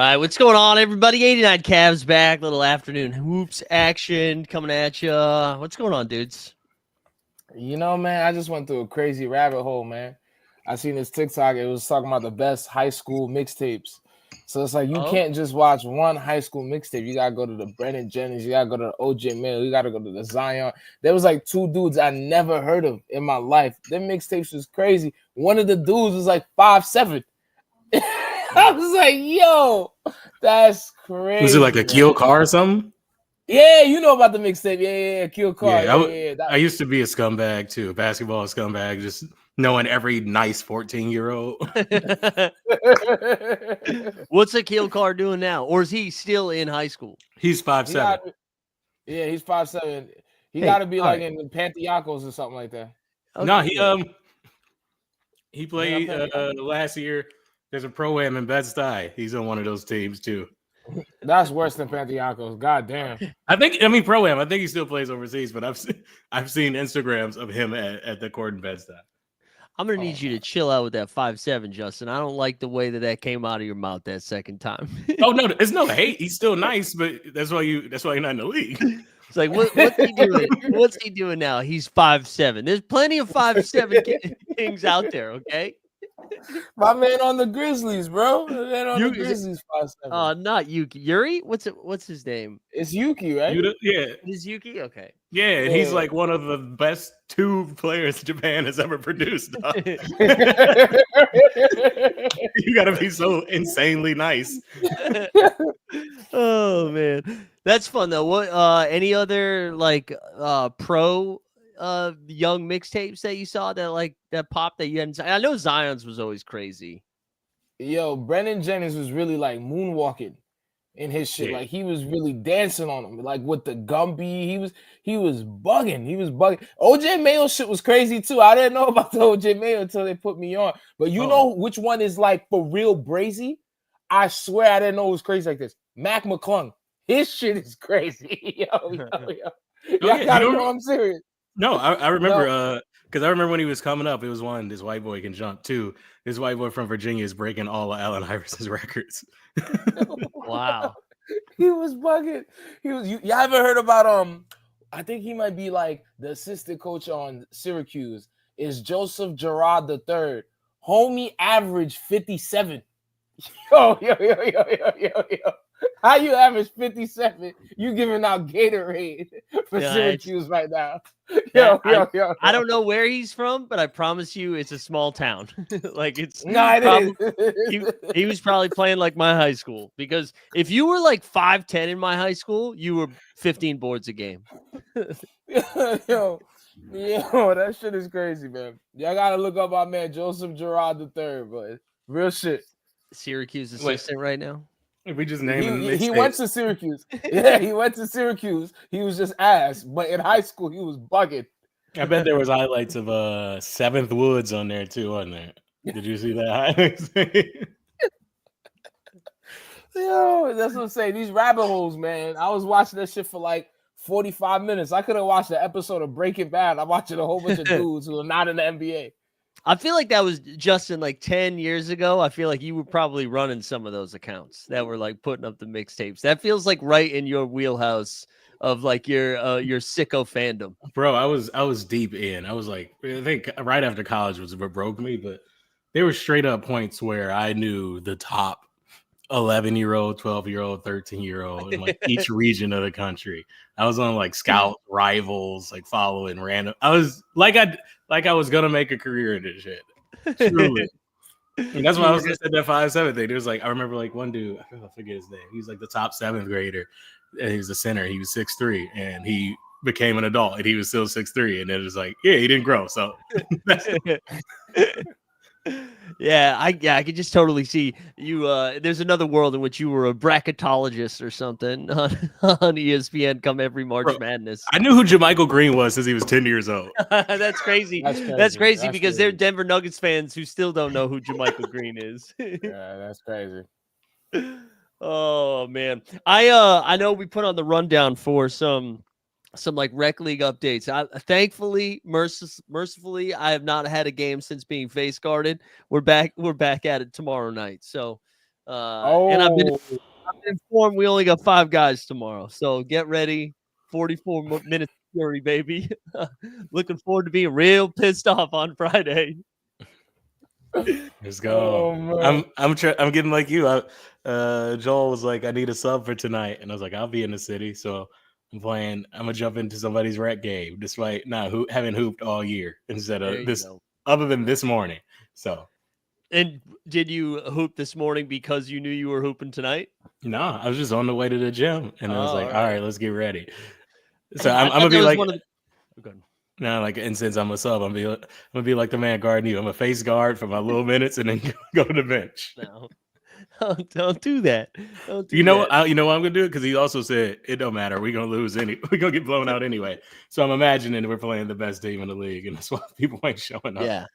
right, what's going on, everybody? 89 Cavs back. Little afternoon hoops action coming at you. What's going on, dudes? Man, I just went through a crazy rabbit hole, man. I seen this TikTok. It was talking about the best high school mixtapes. So it's like you can't just watch one high school mixtape. You gotta go to the Brennan Jennings. You gotta go to the OJ Mayo. You gotta go to the Zion. There was like two dudes I never heard of in my life. Them mixtapes was crazy. One of the dudes was like 5'7". I was like, yo, that's crazy. Was it like a Keel car or something? Yeah, you know about the mixtape. Yeah, Keel car. I used to be a scumbag too, a basketball scumbag, just knowing every nice 14-year-old. What's Akil Carr doing now? Or is he still in high school? He's 5'7". He's 5'7". He got to be like in the Panthiakos or something like that. Okay. No, he played last year. There's a pro-am in Bed-Stuy. He's on one of those teams too. That's worse than Panthiakos. God damn. Pro-am. I think he still plays overseas, but I've seen Instagrams of him at the court in Bed-Stuy. I'm gonna need you to chill out with that 5'7", Justin. I don't like the way that came out of your mouth that second time. Oh no, it's no hate. He's still nice, but that's why you're not in the league. It's like what's he doing? What's he doing now? He's 5'7". There's plenty of 5'7" kings out there. Okay. My man on the Grizzlies, bro. The man on the Grizzlies 5'7". Not Yuki. Yuri? What's his name? It's Yuki, right? Yeah. It is Yuki? Okay. Yeah, and he's like one of the best two players Japan has ever produced. You gotta be so insanely nice. Oh man. That's fun though. What any other like pro young mixtapes that you saw that popped that you hadn't? I know Zion's was always crazy. Yo, Brennan Jennings was really like moonwalking in his shit. Like he was really dancing on him, like with the Gumby. He was bugging. He was bugging. OJ Mayo shit was crazy too. I didn't know about the OJ Mayo until they put me on. But you know which one is like for real brazy? I swear I didn't know it was crazy like this. Mac McClung. His shit is crazy. Yo. Y'all gotta know I'm serious. No, I remember because I remember when he was coming up, it was one, this white boy can jump. Two, this white boy from Virginia is breaking all of Allen Iverson's records. Wow. He was bugging. Y'all ever heard about I think he might be like the assistant coach on Syracuse is Joseph Girard III. Homie average 57. Yo. How you average 57? You giving out Gatorade for Syracuse right now. Yo. I don't know where he's from, but I promise you it's a small town. Like it's he was probably playing like my high school, because if you were like 5'10" in my high school, you were 15 boards a game. Yo, that shit is crazy, man. Y'all gotta look up our man Joseph Girard III, but real shit. Syracuse assistant right now. We just named him. He went to Syracuse. Yeah, he went to Syracuse. He was just ass, but in high school he was bugging. I bet there was highlights of Seventh Woods on there too, on there. Did you see that highlights? Yo, that's what I'm saying. These rabbit holes, man. I was watching that shit for like 45 minutes. I could have watched an episode of Breaking Bad. I'm watching a whole bunch of dudes who are not in the NBA. I feel like that was Justin like 10 years ago. I feel like you were probably running some of those accounts that were like putting up the mixtapes. That feels like right in your wheelhouse of like your sicko fandom. Bro, I was deep in. I was like, I think right after college was what broke me, but there were straight up points where I knew the top 11-year-old, 12-year-old, 13-year-old in like each region of the country. I was on like Scout Rivals, like following random. I was like I was gonna make a career in this shit. Truly. And that's why I was gonna say that 5'7" thing. There was like, I remember like one dude, I forget his name. He was like the top 7th grader, and he was the center. He was 6'3", and he became an adult, and he was still 6'3", and it was like, yeah, he didn't grow. So Yeah, I could just totally see you. There's another world in which you were a bracketologist or something on ESPN come every March Madness. I knew who JaMychal Green was since he was 10 years old. That's crazy. That's crazy because they're Denver Nuggets fans who still don't know who JaMychal Green is. Yeah, that's crazy. Oh man, I know we put on the rundown for some like rec league updates. Thankfully, mercifully, I have not had a game since being face guarded. We're back at it tomorrow night. So And I've been informed we only got 5 guys tomorrow, so get ready. 44 minutes fury, baby. Looking forward to being real pissed off on Friday. Let's go. I'm getting like you. Joel was like, I need a sub for tonight, and I was like, I'll be in the city, so I'm gonna jump into somebody's rec game, despite not having hooped all year instead of this, other than this morning. So. And did you hoop this morning because you knew you were hooping tonight? No, I was just on the way to the gym, and I was like, all right, let's get ready. So I'm gonna be like, no, like, and since I'm a sub, I'm gonna be like the man guarding you. I'm a face guard for my little minutes, and then go to the bench. No, don't do that. You know what I'm gonna do? Because he also said it don't matter. We're gonna lose we're gonna get blown out anyway. So I'm imagining we're playing the best team in the league, and that's why people ain't showing up. Yeah.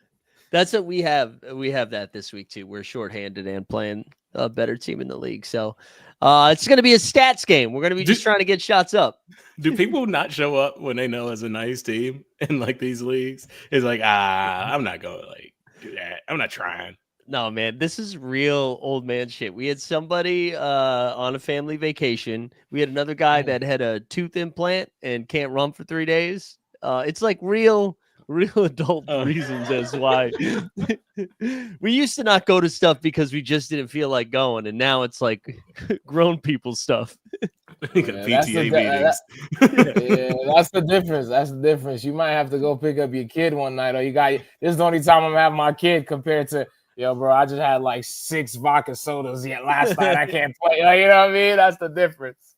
That's what we have. We have that this week too. We're shorthanded and playing a better team in the league. So it's going to be a stats game. We're going to be just trying to get shots up. Do people not show up when they know it's a nice team in like these leagues? It's like, I'm not going to like do that. I'm not trying. No, man, this is real old man shit. We had somebody on a family vacation. We had another guy that had a tooth implant and can't run for 3 days. It's like real adult reasons as why we used to not go to stuff because we just didn't feel like going, and now it's like grown people stuff. That's the difference. That's the difference. You might have to go pick up your kid one night, or this is the only time I'm having my kid compared to, yo, bro, I just had like 6 vodka sodas last night. I can't play. You know what I mean? That's the difference.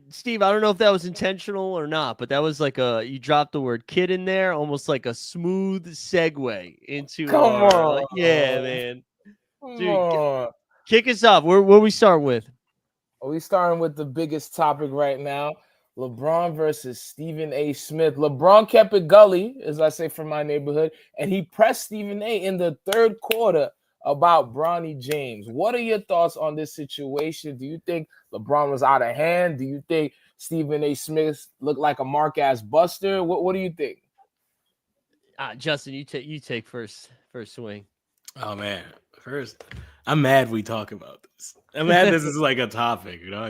Steve, I don't know if that was intentional or not, but that was like you dropped the word kid in there, almost like a smooth segue into yeah, man. Dude, kick us off. Where we start with? We starting with the biggest topic right now. LeBron versus Stephen A. Smith. LeBron kept it gully, as I say from my neighborhood, and he pressed Stephen A. in the third quarter about Bronny James. What are your thoughts on this situation? Do you think LeBron was out of hand? Do you think Stephen A. Smith looked like a mark-ass buster? What do you think? Justin, you take first swing. Oh man, first, I'm mad we talk about this. I'm mad this is like a topic. You know,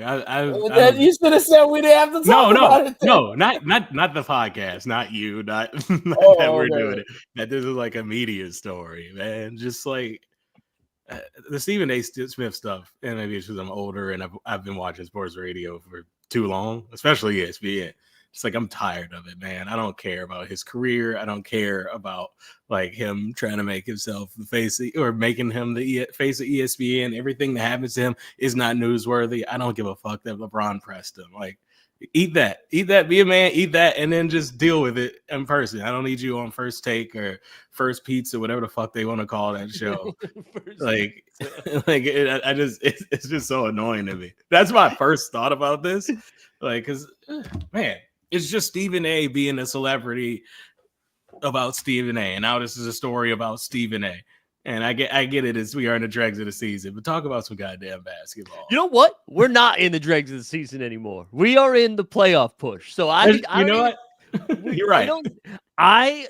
you should have said we didn't have to talk about it. No, not the podcast, not you, not that we're doing it. That this is like a media story, man. Just like. The Stephen A. Smith stuff, and maybe it's because I'm older and I've been watching sports radio for too long, especially ESPN. It's like I'm tired of it, man. I don't care about his career. I don't care about like him trying to make himself the face or making him the face of ESPN. Everything that happens to him is not newsworthy. I don't give a fuck that LeBron pressed him. Like, eat that, be a man, eat that, and then just deal with it in person. I don't need you on First Take or First Pizza, whatever the fuck they want to call that show. It's just so annoying to me. That's my first thought about this. Like, because man, it's just Stephen A. being a celebrity about Stephen A. And now this is a story about Stephen A. And I get it as we are in the dregs of the season, but talk about some goddamn basketball. You know what? We're not in the dregs of the season anymore. We are in the playoff push. So what? You're right.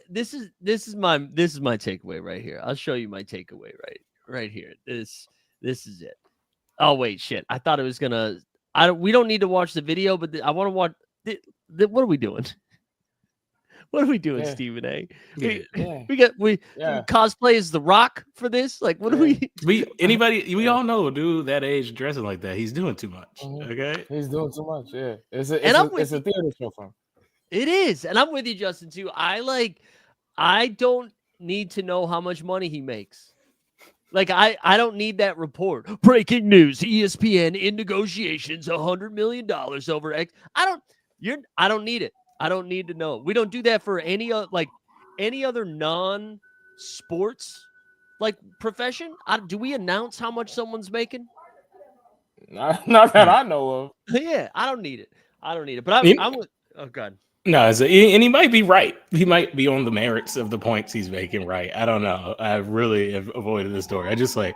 This is my takeaway right here. I'll show you my takeaway right here. This is it. Oh wait, shit. I thought it was gonna. We don't need to watch the video, but I want to watch. What are we doing? What are we doing, Stephen A? We cosplay as The Rock for this? Like, what are we? We all know, dude, that age dressing like that, he's doing too much. Okay, he's doing too much. Yeah, it's a theater show for him. It is, and I'm with you, Justin. Too. I don't need to know how much money he makes. Like, I don't need that report. Breaking news: ESPN in negotiations, $100 million over X. I don't need it. I don't need to know. We don't do that for any other non-sports profession. Do we announce how much someone's making? Not that I know of. Yeah, I don't need it. But I'm with. Oh God. No, and he might be right. He might be on the merits of the points he's making right. I don't know. I really have avoided the story. I just man,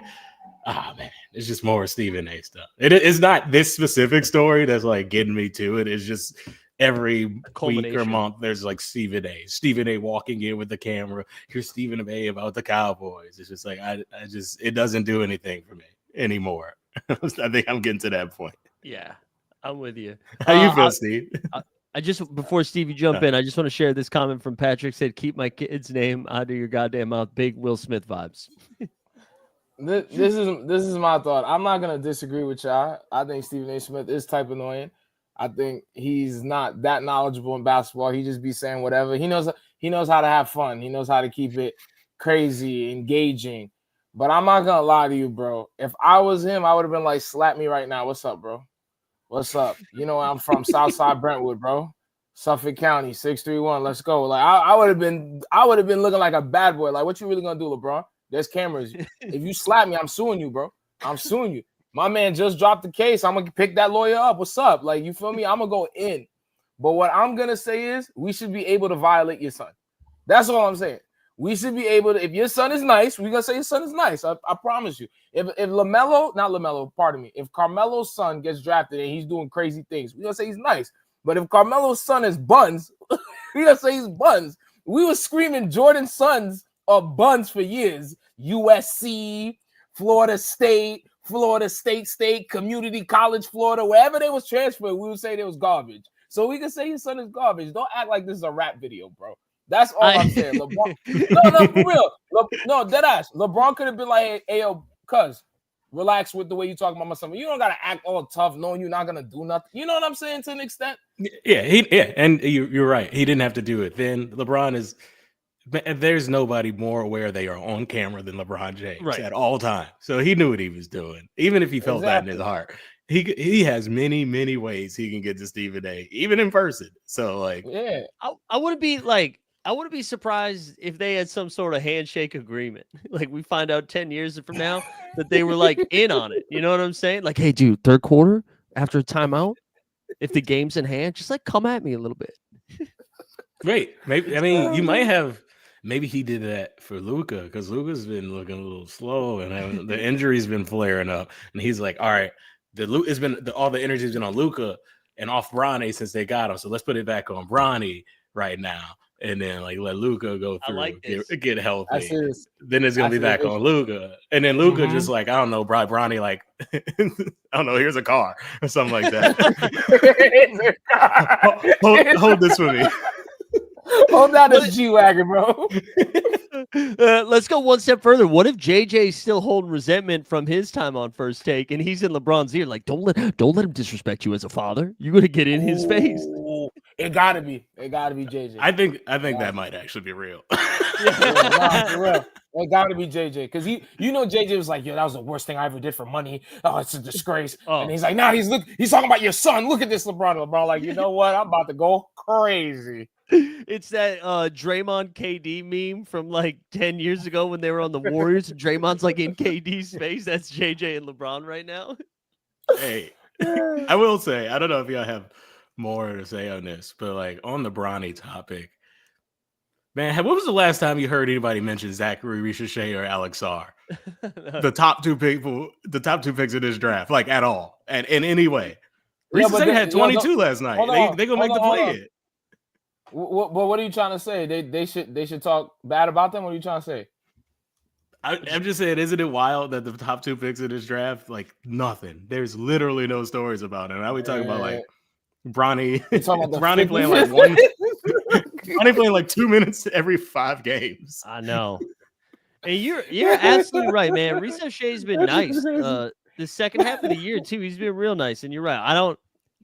it's just more Stephen A. stuff. It's not this specific story that's like getting me to it. It's just every week or month there's like Stephen A walking in with the camera. Here's Stephen A about the Cowboys. It's just like it doesn't do anything for me anymore. I think I'm getting to that point. Yeah, I'm with you. How you feel, Steve? I just, before Steve, you jump in, I just want to share this comment from Patrick. Said, keep my kid's name out of your goddamn mouth. Big Will Smith vibes. This is my thought. I'm not gonna disagree with y'all. I think Stephen A. Smith is type annoying. I think he's not that knowledgeable in basketball. He just be saying whatever. He knows how to have fun. He knows how to keep it crazy, engaging. But I'm not gonna lie to you, bro. If I was him, I would have been like, slap me right now. What's up, bro? What's up? You know, I'm from Southside Brentwood, bro. Suffolk County, 631. Let's go. Like I would have been looking like a bad boy. Like, what you really gonna do, LeBron? There's cameras. If you slap me, I'm suing you, bro. I'm suing you. My man just dropped the case. I'm gonna pick that lawyer up. What's up? Like, you feel me? I'm gonna go in. But what I'm gonna say is we should be able to violate your son. That's all I'm saying. We should be able to, if your son is nice, we're gonna say your son is nice. I promise you. If Carmelo's son gets drafted and he's doing crazy things, we're gonna say he's nice. But if Carmelo's son is buns, we're gonna say he's buns. We were screaming Jordan's sons are buns for years. USC, Florida State, Community College, Florida, wherever they was transferred, we would say they was garbage. So we can say your son is garbage. Don't act like this is a rap video, bro. That's all I'm saying. LeBron, no, for real. No, deadass. LeBron could have been like, hey, yo, cuz, relax with the way you talk about my son. You don't gotta act all tough, knowing you're not gonna do nothing. You know what I'm saying? To an extent. Yeah, and you're right. He didn't have to do it. Then LeBron is. There's nobody more aware they are on camera than LeBron James at all times. So he knew what he was doing, even if he felt that in his heart. He has many ways he can get to Stephen A, even in person. So like, yeah, I wouldn't be surprised if they had some sort of handshake agreement. Like we find out 10 years from now that they were like in on it. You know what I'm saying? Like, hey, dude, third quarter after a timeout, if the game's in hand, just like come at me a little bit. Great. Maybe, I mean, you might have. Maybe he did that for Luka because Luka's been looking a little slow and the injury's been flaring up. And he's like, all right, all the energy's been on Luka and off Bronny since they got him. So let's put it back on Bronny right now. And then like let Luka go through, get healthy. Then it's gonna be back on Luka. And then Luka just like, I don't know, Bronny like I don't know, here's a car or something like that. hold this for me. Hold down this G-Wagon, bro. Let's go one step further. What if JJ's still holding resentment from his time on First Take and he's in LeBron's ear? Like, don't let him disrespect you as a father. You're gonna get in his face. It gotta be JJ. I think that might actually be real. For real. It gotta be JJ. Because you know JJ was like, yo, that was the worst thing I ever did for money. Oh, it's a disgrace. And he's like, he's talking about your son. Look at this LeBron, like, you know what? I'm about to go crazy. It's that Draymond KD meme from like 10 years ago when they were on the Warriors. And Draymond's like in KD's face. That's JJ and LeBron right now. Hey, I will say, I don't know if y'all have more to say on this, but like on the Bronny topic, man, what was the last time you heard anybody mention Zachary Ricochet or Alex Sarr? the top two picks in this draft, like at all, and in any way. Ricochet had 22 last night. They gonna make the play. What are you trying to say? They should talk bad about them? What are you trying to say? I'm just saying, isn't it wild that the top two picks in this draft, like nothing? There's literally no stories about it. Now we talk about like Bronny playing like Bronny playing like 2 minutes every 5 games. I know. And you're absolutely right, man. Ricochet's been nice. The second half of the year too, he's been real nice. And you're right.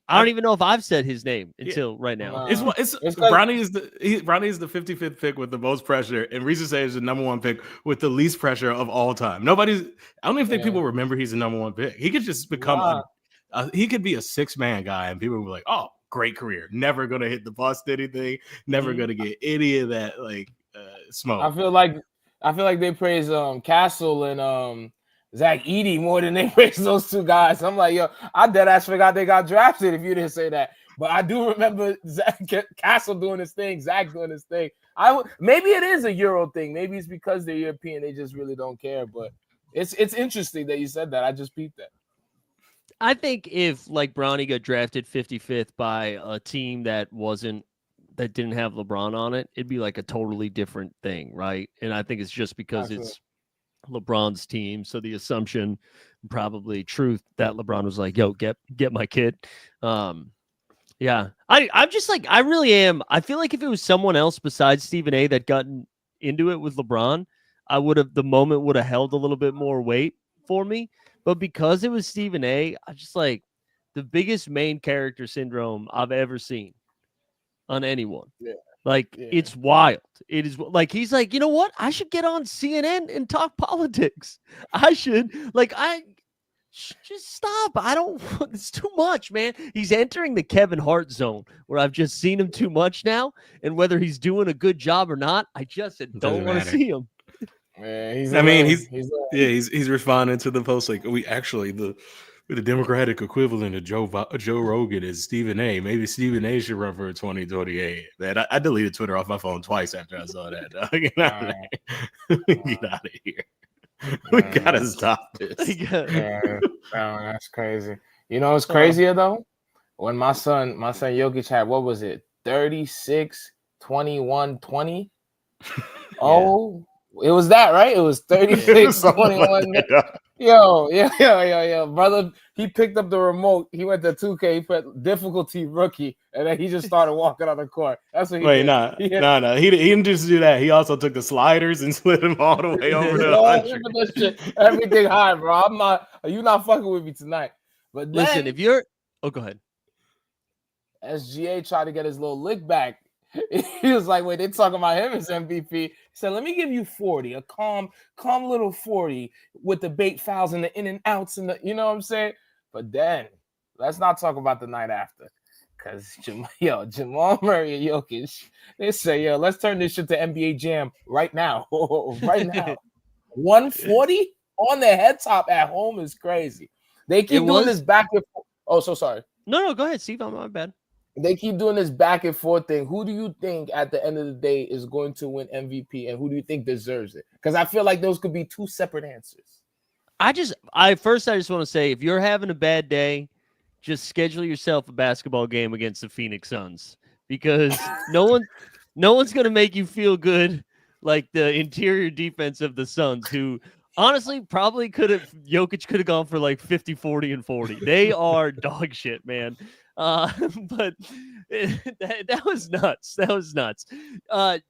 I don't even know if I've said his name until right now. It's Bronny is the 55th pick with the most pressure, and Ricochet is the number 1 pick with the least pressure of all time. I don't even think people remember he's the number 1 pick. He could just become he could be a 6-man guy, and people will be like, "Oh, great career, never gonna hit the bust anything, never gonna get any of that like smoke." I feel like they praise Castle and Zach Edey more than they praise those two guys. I'm like, yo, I dead ass forgot they got drafted if you didn't say that. But I do remember Castle doing his thing, Zach doing his thing. Maybe it is a Euro thing. Maybe it's because they're European, they just really don't care. But it's interesting that you said that. I just peeped that. I think if like Bronny got drafted 55th by a team that didn't have LeBron on it, it'd be like a totally different thing, right? And I think it's just because it's LeBron's team, so the assumption, probably truth, that LeBron was like, "Yo, get my kid." Yeah, I'm just like, I really am. I feel like if it was someone else besides Stephen A. that gotten into it with LeBron, the moment would have held a little bit more weight for me. But because it was Stephen A., I just like the biggest main character syndrome I've ever seen on anyone. Yeah. Like, it's wild. It is like, he's like, you know what? I should get on CNN and talk politics. I should, like, just stop. I don't, it's too much, man. He's entering the Kevin Hart zone where I've just seen him too much now. And whether he's doing a good job or not, I just don't want to see him. Yeah, he's responding to the post like, we actually, the Democratic equivalent of Joe Rogan is Stephen A. Maybe Stephen A. should run for 2028. Man, I deleted Twitter off my phone twice after I saw that. Get out of here. Get out of here. We gotta stop this. That's crazy. You know what's crazier though? When my son Jokic had, what was it, 36, 21, 20? Oh, it was that, right? It was 36, 21. Yo, brother. He picked up the remote. He went to 2K. He put difficulty rookie, and then he just started walking on the court. That's what he did. No. He didn't just do that. He also took the sliders and slid them all the way over to 100. Everything high, bro. You're not fucking with me tonight. But listen, if you're, go ahead. SGA tried to get his little lick back. He was like, wait, they talking about him as MVP. He said, let me give you 40, a calm little 40 with the bait fouls and the in and outs and the, you know what I'm saying? But then let's not talk about the night after. Because Jamal Murray and Jokic, they say, let's turn this shit to NBA Jam right now. Right now. 140 on the head top at home is crazy. They keep doing this back and forth. Oh, so sorry. No, go ahead, Steve. My bad. They keep doing this back and forth thing. Who do you think at the end of the day is going to win MVP, and who do you think deserves it? Because I feel like those could be two separate answers. I just want to say, if you're having a bad day, just schedule yourself a basketball game against the Phoenix Suns, because no one's going to make you feel good like the interior defense of the Suns, who honestly probably Jokic could have gone for like 50, 40, and 40. They are dog shit, man. But that was nuts. That was nuts. I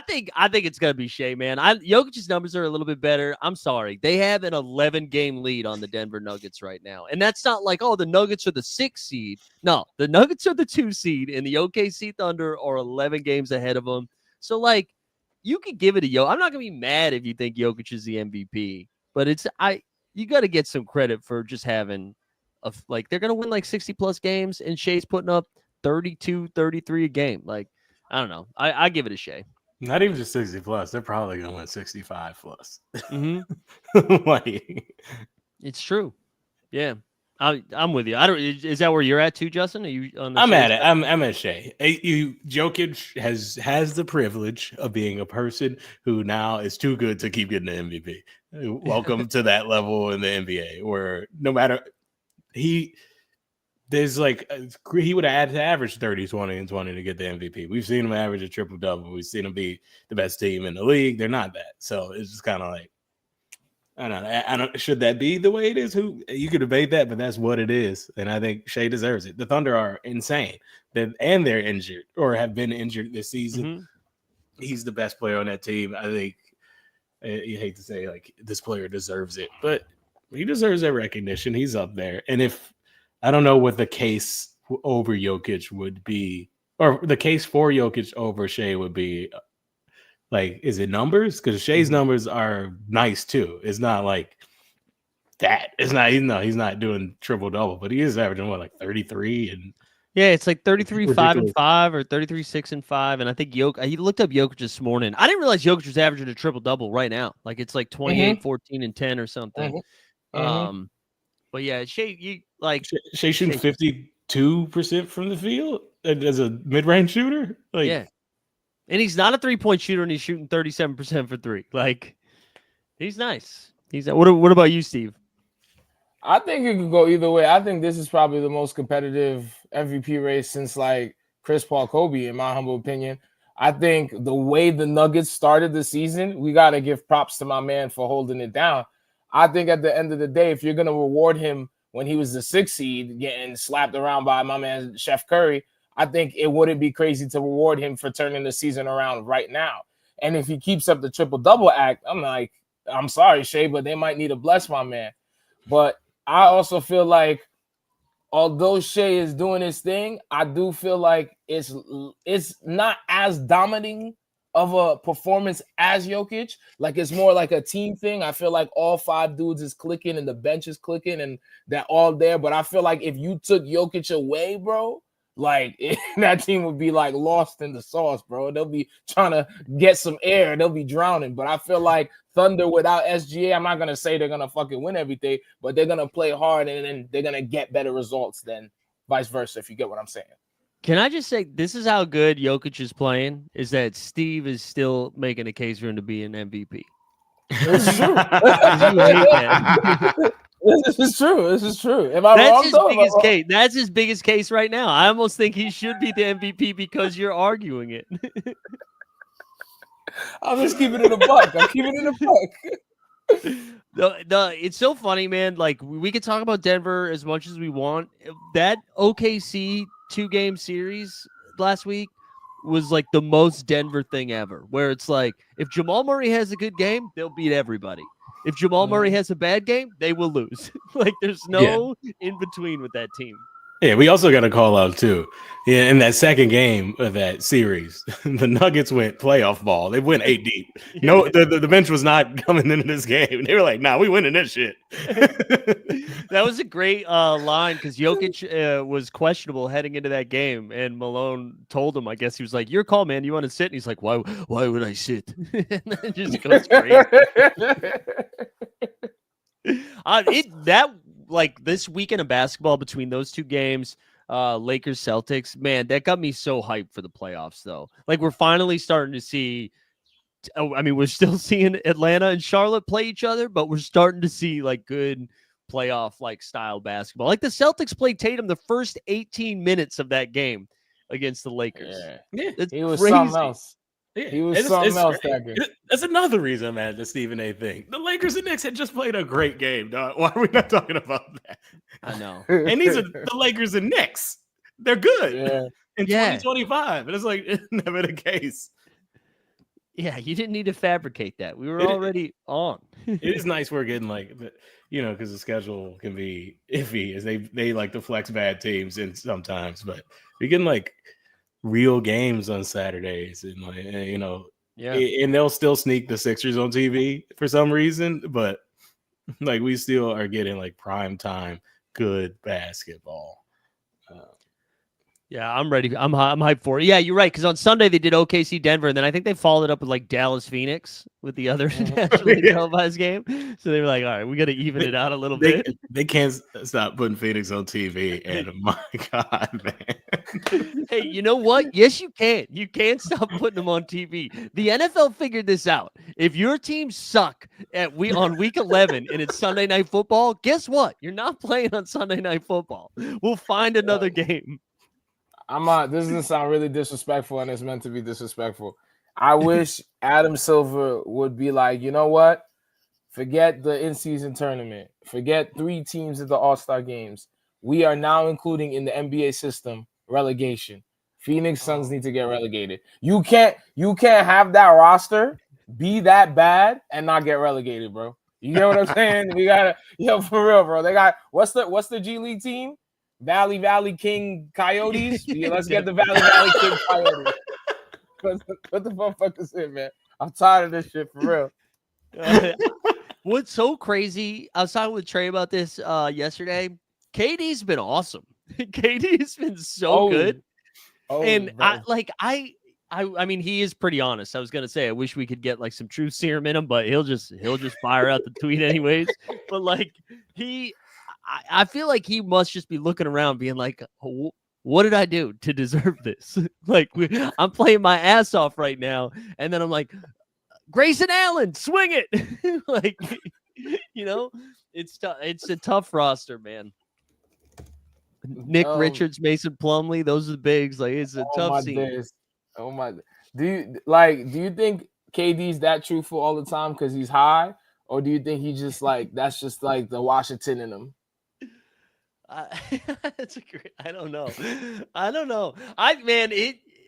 think it's gonna be Shea, man. Jokic's numbers are a little bit better. I'm sorry, they have an 11-game lead on the Denver Nuggets right now, and that's not like, oh, the Nuggets are the 6th seed. No, the Nuggets are the 2 seed, and the OKC Thunder are 11 games ahead of them. So like, you could give it to Jokic. I'm not gonna be mad if you think Jokic is the MVP, but you got to get some credit for just having. Like, they're going to win like 60 plus games, and Shea's putting up 32, 33 a game. Like, I don't know. I give it a Shea. Not even just 60 plus. They're probably going to win 65 plus. Mm-hmm. It's true. Yeah. I'm with you. Is that where you're at too, Justin? Are you on the I'm at it. I'm at Shea. Jokic has the privilege of being a person who now is too good to keep getting the MVP. Welcome to that level in the NBA, where no matter he would have had to average 30, 20, and 20 to get the MVP. We've seen him average a triple-double. We've seen him be the best team in the league. They're not that. So it's just kind of like, I don't know. Should that be the way it is? You could debate that, but that's what it is. And I think Shea deserves it. The Thunder are insane. And they're injured or have been injured this season. Mm-hmm. He's the best player on that team. I think you hate to say like this player deserves it, but he deserves that recognition. He's up there. And if I don't know what the case over Jokic would be, or the case for Jokic over Shea would be, like, is it numbers? Because Shea's numbers are nice too. It's not like that. It's not. He's not doing triple double, but he is averaging like 33 and. Yeah, it's like 33, 5 and 5 or 33, 6 and 5. And I think he looked up Jokic this morning. I didn't realize Jokic was averaging a triple double right now. Like, it's like 28, 14, and 10 or something. But yeah, Shea shooting 52% from the field as a mid-range shooter. Like, yeah, and he's not a 3-point shooter, and he's shooting 37% for 3. Like, he's nice. What about you, Steve? I think it could go either way. I think this is probably the most competitive MVP race since like Chris Paul Kobe, in my humble opinion. I think the way the Nuggets started the season, we got to give props to my man for holding it down. I think at the end of the day, if you're going to reward him when he was the 6th seed getting slapped around by my man Chef Curry, I think it wouldn't be crazy to reward him for turning the season around right now. And if he keeps up the triple-double act, I'm sorry, Shay, but they might need to bless my man. But I also feel like although Shea is doing his thing, I do feel like it's not as dominating of a performance as Jokic. Like it's more like a team thing. I feel like all 5 dudes is clicking and the bench is clicking and they're all there. But I feel like if you took Jokic away, bro, like that team would be like lost in the sauce, bro. They'll be trying to get some air. They'll be drowning. But I feel like Thunder without SGA, I'm not going to say they're going to fucking win everything, but they're going to play hard and then they're going to get better results than vice versa, if you get what I'm saying. Can I just say this is how good Jokic is playing, is that Steve is still making a case for him to be an MVP. It's true. You hate that. This is true. This is true. Am I wrong? His biggest case. That's his biggest case right now. I almost think he should be the MVP because you're arguing it. I'm just keeping it a buck. I'm keeping it a buck. It's so funny, man. Like we could talk about Denver as much as we want. That OKC 2-game series last week was like the most Denver thing ever, where it's like if Jamal Murray has a good game, they'll beat everybody. If Jamal Murray has a bad game, they will lose. Like there's no in between with that team. Yeah, we also got to call out too. Yeah, in that second game of that series, the Nuggets went playoff ball. They went 8 deep. No, the bench was not coming into this game. They were like, "Nah, we winning this shit." That was a great line because Jokic was questionable heading into that game, and Malone told him, I guess he was like, "Your call, man. You want to sit?" And he's like, "Why would I sit?" And it just goes crazy. Like this weekend of basketball between those 2 games, Lakers Celtics, man, that got me so hyped for the playoffs though. Like we're finally starting to see, I mean, we're still seeing Atlanta and Charlotte play each other, but we're starting to see like good playoff like style basketball. Like the Celtics played Tatum the first 18 minutes of that game against the Lakers. Yeah. It's he was crazy. something else. Yeah, he was something else that game. That's another reason I'm mad at the Stephen A thing. The Lakers and Knicks had just played a great game, dog. Why are we not talking about that? I know. And these are the Lakers and Knicks. They're good in 2025. And it's like, it's never the case. Yeah, you didn't need to fabricate that. We were already on. It is nice we're getting like, because the schedule can be iffy as they like to flex bad teams in sometimes, but we're getting like real games on Saturdays and like, and they'll still sneak the Sixers on TV for some reason, but like we still are getting like prime time good basketball. Yeah, I'm ready. I'm hyped for it. Yeah, you're right. Because on Sunday they did OKC Denver, and then I think they followed it up with like Dallas Phoenix with the other nationally televised game. So they were like, all right, we got to even it out a little bit. They can't stop putting Phoenix on TV. And my God, man. Hey, you know what? Yes, you can. You can't stop putting them on TV. The NFL figured this out. If your team suck on week 11 and it's Sunday Night Football, guess what? You're not playing on Sunday Night Football. We'll find another game. This is gonna sound really disrespectful, and it's meant to be disrespectful. I wish Adam Silver would be like, you know what? Forget the in-season tournament. Forget 3 teams at the All-Star games. We are now including in the NBA system relegation. Phoenix Suns need to get relegated. You can't have that roster be that bad and not get relegated, bro. You get what I'm saying? We gotta, for real, bro. They got what's the G League team? Valley King Coyotes. Yeah, let's get the Valley King Coyotes. Put the motherfuckers in, man. I'm tired of this shit for real. What's so crazy? I was talking with Trey about this yesterday. KD's been awesome. KD's been so good. And bro. I mean, he is pretty honest. I was gonna say I wish we could get like some truth serum in him, but he'll just fire out the tweet anyways. But like I feel like he must just be looking around being like, what did I do to deserve this? Like, I'm playing my ass off right now. And then I'm like, Grayson Allen, swing it. Like, You know, it's tough. It's a tough roster, man. Nick Richards, Mason Plumlee, those are the bigs. Like, it's a tough scene. Days. Oh my! Do you think KD's that truthful all the time because he's high, or do you think he just that's just like the Washington in him? That's a great. I don't know.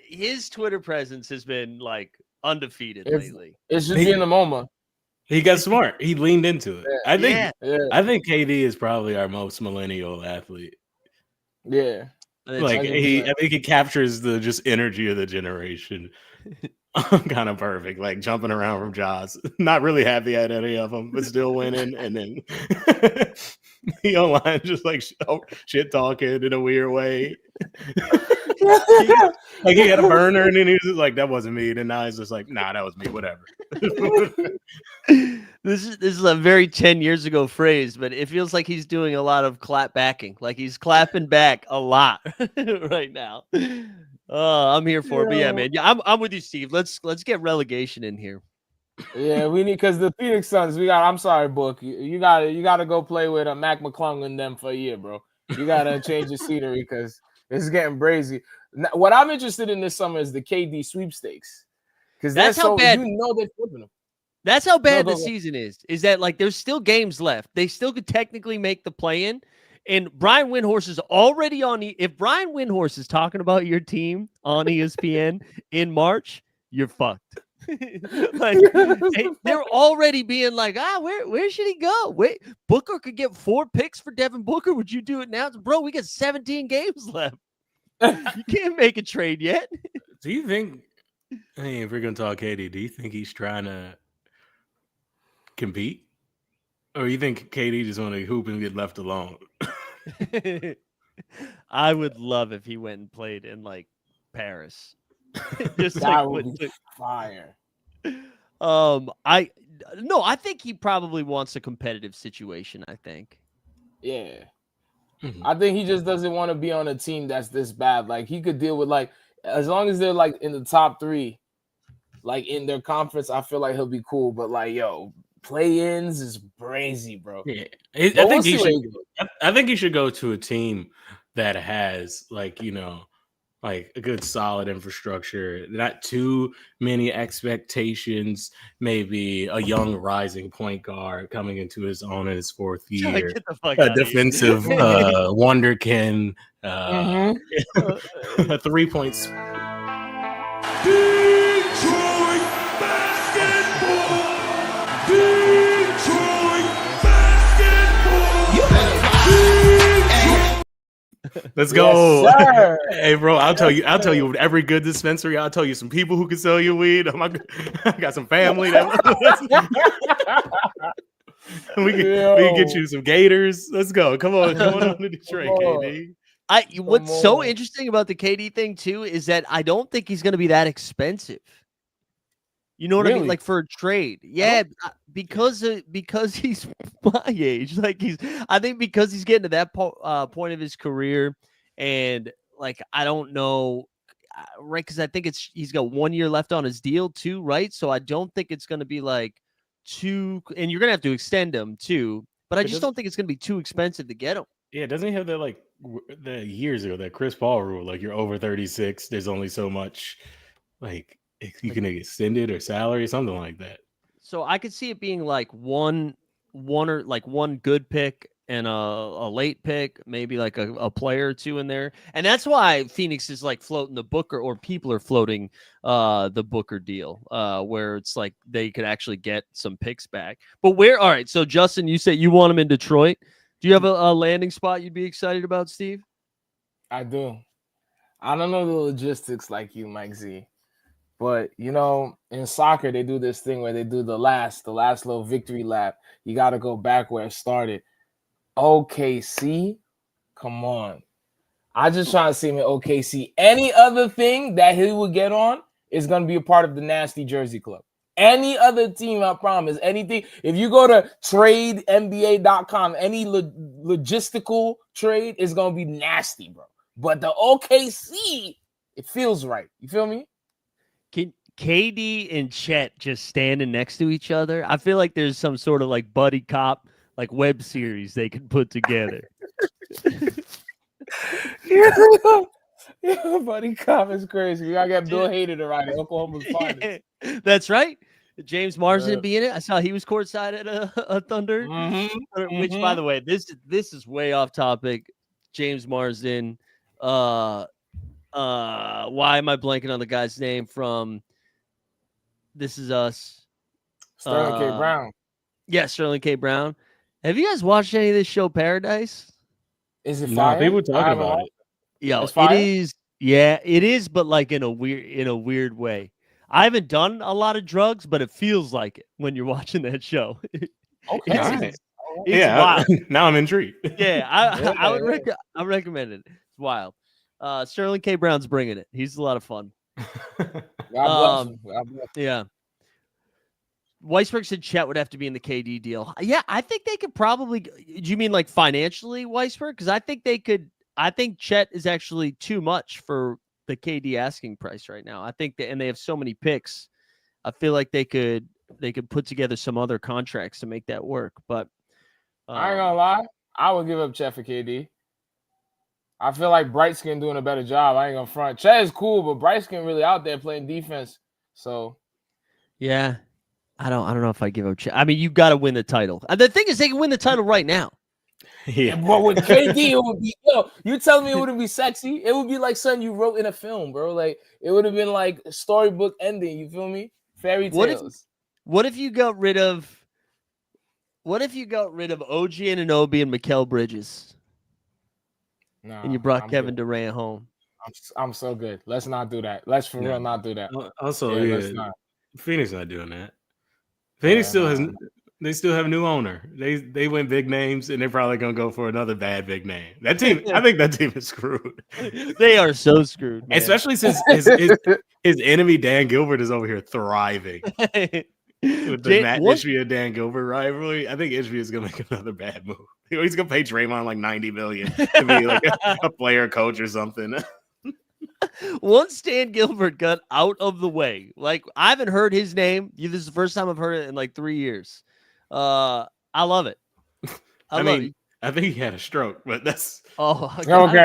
His Twitter presence has been like undefeated lately. It's just being a MoMA. He got smart. He leaned into it. Yeah. I think KD is probably our most millennial athlete. Yeah. Like I think he captures the just energy of the generation. Kind of perfect, like jumping around from Jaws. Not really happy at any of them, but still winning. And then he online just like shit talking in a weird way. Like he had a burner, and then he was just like, "That wasn't me." And now he's just like, "Nah, that was me." Whatever. This is a very 10 years ago phrase, but it feels like he's doing a lot of clap backing. Like he's clapping back a lot right now. I'm here for it. But yeah, man. Yeah, I'm with you, Steve. Let's get relegation in here. Yeah, we need because the Phoenix Suns. I'm sorry, Book. You gotta go play with Mac McClung and them for a year, bro. You gotta change the scenery because it's getting brazy. Now, what I'm interested in this summer is the KD sweepstakes because that's how bad. They're flipping them. That's how bad the season is. Is that like there's still games left? They still could technically make the play-in. And Brian Windhorst is already on. If Brian Windhorst is talking about your team on ESPN in March, you're fucked. Like they're already being like, where should he go? Wait, Booker could get 4 picks for Devin Booker. Would you do it now? Bro, we got 17 games left. You can't make a trade yet. Do you think? I mean, if we're gonna talk KD, do you think he's trying to compete? Or you think KD just want to hoop and get left alone? I would love if he went and played in like Paris. Just that would be fire. I think he probably wants a competitive situation. I think. Yeah, I think he just doesn't want to be on a team that's this bad. Like he could deal with as long as they're like in the top 3, like in their conference. I feel like he'll be cool. But play-ins is crazy, bro. Yeah, I think he should go to a team that has like a good solid infrastructure, not too many expectations. Maybe a young rising point guard coming into his own in his 4th year, a defensive wonderkin, a 3-point. Let's go. Yes, hey, bro, I'll tell you with every good dispensary, I'll tell you some people who can sell you weed. I got some family that we can get you some gators. Let's go. Come on to Detroit, KD. What's so interesting about the KD thing too is that I don't think he's going to be that expensive. You know what I mean? Like for a trade. Yeah, because he's my age. I think because he's getting to that point of his career, and like I don't know, right? Because I think he's got 1 year left on his deal too, right? So I don't think it's going to be like too, and you're going to have to extend him too. But I just don't think it's going to be too expensive to get him. Yeah, doesn't he have that like the years ago that Chris Paul rule? Like you're over 36, there's only so much like. You can extend it or salary or something like that. So I could see it being like one good pick and a late pick, maybe like a player or 2 in there. And that's why Phoenix is like floating the Booker, or people are floating the Booker deal, where it's like they could actually get some picks back. But all right, so Justin, you said you want him in Detroit. Do you have a landing spot you'd be excited about, Steve? I do. I don't know the logistics like you, Mike Z. But, in soccer, they do this thing where they do the last little victory lap. You got to go back where it started. OKC? Come on. I just trying to see him in OKC. Any other thing that he would get on is going to be a part of the nasty Jersey Club. Any other team, I promise. Anything. If you go to tradenba.com, any logistical trade is going to be nasty, bro. But the OKC, it feels right. You feel me? KD and Chet just standing next to each other. I feel like there's some sort of like buddy cop, like web series they could put together. Yeah, buddy cop is crazy. We gotta get Bill Hader to write it. Oklahoma's finest. That's right. James Marsden be in it. I saw he was courtside at a Thunder. Which, by the way, this is way off topic. James Marsden. Why am I blanking on the guy's name from This Is Us? Sterling K. Brown. Yeah, Sterling K. Brown. Have you guys watched any of this show, Paradise? Is it fire? People talking about it. Yo, it is. Yeah, it is, but like in a weird way. I haven't done a lot of drugs, but it feels like it when you're watching that show. Okay. It's wild. Now I'm intrigued. Yeah, I would recommend it. It's wild. Sterling K. Brown's bringing it. He's a lot of fun. God bless him. Yeah. Weisberg said Chet would have to be in the KD deal. Yeah, I think they could probably. Do you mean like financially, Weisberg? Because I think they could. I think Chet is actually too much for the KD asking price right now. I think and they have so many picks. I feel like they could put together some other contracts to make that work. But I ain't gonna lie, I would give up Chet for KD. I feel like Bright Skin doing a better job. I ain't gonna front. Chet is cool, but Bright Skin really out there playing defense. So yeah, I don't know if I give up Chet. I mean, you got to win the title. The thing is, they can win the title right now. Yeah, but with KD, it would be you telling me it wouldn't be sexy? It would be like something you wrote in a film, bro. Like it would have been like a storybook ending. You feel me? Fairy tales. What if you got rid of OG Anunoby and Mikal Bridges? Nah, and you brought I'm Kevin good. Durant home. I'm so good. Let's not do that. Let's for real not do that. Also, let's not. Phoenix not doing that. Phoenix they still have a new owner. They went big names, and they're probably gonna go for another bad big name. That team, I think that team is screwed. They are so screwed, man. Especially since his enemy Dan Gilbert is over here thriving with the Matt Ishbia Dan Gilbert rivalry. I think Ishbia is gonna make another bad move. He's gonna pay Draymond like $90 million to be like a player coach or something. Once Dan Gilbert got out of the way, like I haven't heard his name. This is the first time I've heard it in like 3 years. I love it. I mean, I think he had a stroke, but that's okay.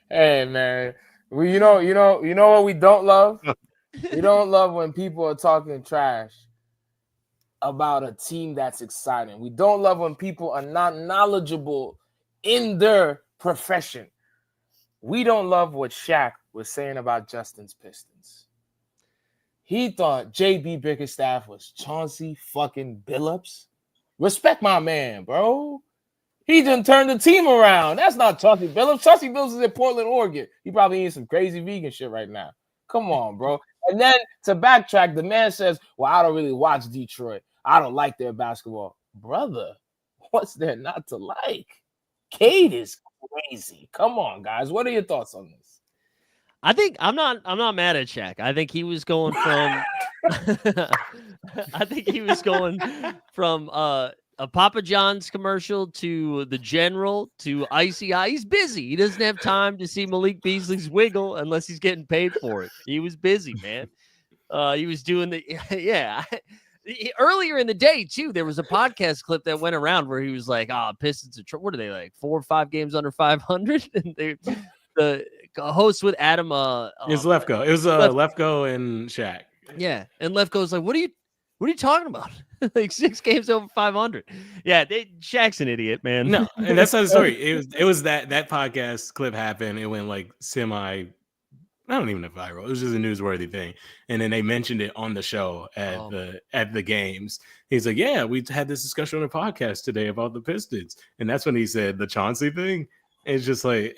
Hey man, you know what we don't love? We don't love when people are talking trash about a team that's exciting. We don't love when people are not knowledgeable in their profession. We don't love what Shaq was saying about Justin's Pistons. He thought J.B. Bickerstaff was Chauncey fucking Billups. Respect my man, bro. He done turned the team around. That's not Chauncey Billups. Chauncey Billups is in Portland, Oregon. He probably eating some crazy vegan shit right now. Come on, bro. And then to backtrack, the man says, well, I don't really watch Detroit. I don't like their basketball. Brother, what's there not to like? Cade is crazy. Come on, guys. What are your thoughts on this? I think I'm not mad at Shaq. I think he was going from a Papa John's commercial to the General to Icy Eye. He's busy. He doesn't have time to see Malik Beasley's wiggle unless he's getting paid for it. He was busy, man. He was doing earlier in the day too. There was a podcast clip that went around where he was like, Pistons are what are they like 4 or 5 games under 500? And the host with Adam it's Lefko. It was Lefko and Shaq. Yeah, and Lefko's like, what are you talking about? Like 6 games over 500. Yeah, Shaq's an idiot, man. No, and that's not the story. It was that podcast clip happened. It went like I don't even know viral. It was just a newsworthy thing. And then they mentioned it on the show at the games. He's like, yeah, we had this discussion on a podcast today about the Pistons. And that's when he said the Chauncey thing. It's just like,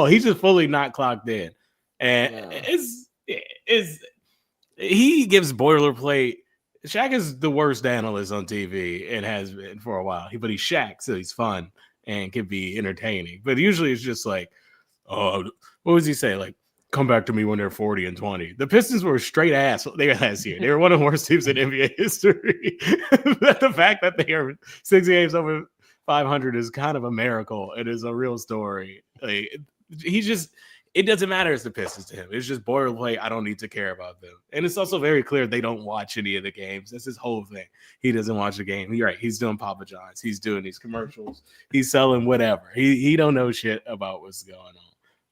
he's just fully not clocked in. And he gives boilerplate. Shaq is the worst analyst on TV and has been for a while. But he's Shaq, so he's fun and can be entertaining. But usually it's just like, what was he say? Like, come back to me when they're 40 and 20. The Pistons were straight ass last year. They were one of the worst teams in NBA history. The fact that they are 6 games over 500 is kind of a miracle. It is a real story. Like, it doesn't matter as the Pistons to him. It's just boilerplate. I don't need to care about them. And it's also very clear they don't watch any of the games. That's his whole thing. He doesn't watch the game. You're right. He's doing Papa John's. He's doing these commercials. He's selling whatever. He don't know shit about what's going on.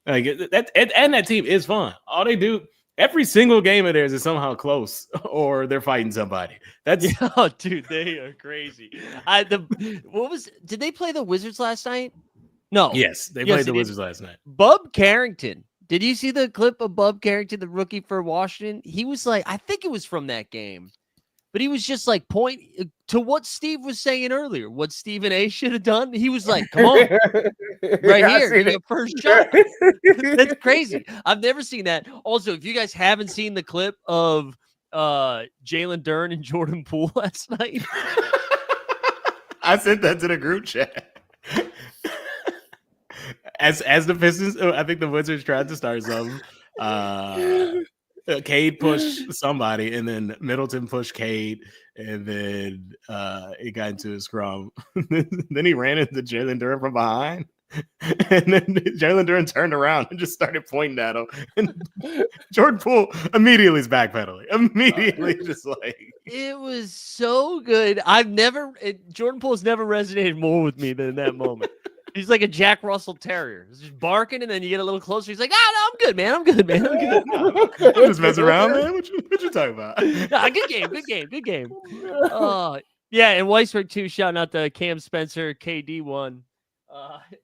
Like that, and that team is fun. All they do, every single game of theirs is somehow close, or they're fighting somebody. That's dude, they are crazy. Did they play the Wizards last night? No. Yes, they played the Wizards last night. Bub Carrington. Did you see the clip of Bub Carrington, the rookie for Washington? He was like, I think it was from that game, but he was just like point to what Steve was saying earlier, what Stephen A should have done. He was like, come on, right here, your first shot. That's crazy. I've never seen that. Also, if you guys haven't seen the clip of Jalen Duren and Jordan Poole last night, I sent that to the group chat. As the Pistons, I think the Wizards tried to start something. Cade pushed somebody, and then Middleton pushed Cade, and then it got into a scrum. Then he ran into Jalen Duren from behind, and then Jalen Duren turned around and just started pointing at him. And Jordan Poole immediately is backpedaling. Immediately, just like it was so good. Jordan Poole's never resonated more with me than in that moment. He's like a Jack Russell Terrier. He's just barking, and then you get a little closer. He's like, no, I'm good, man. I'm good. I'm just messing around, man. What you talking about? Good game. Yeah, and Weisberg, too, shouting out to Cam Spencer, KD won.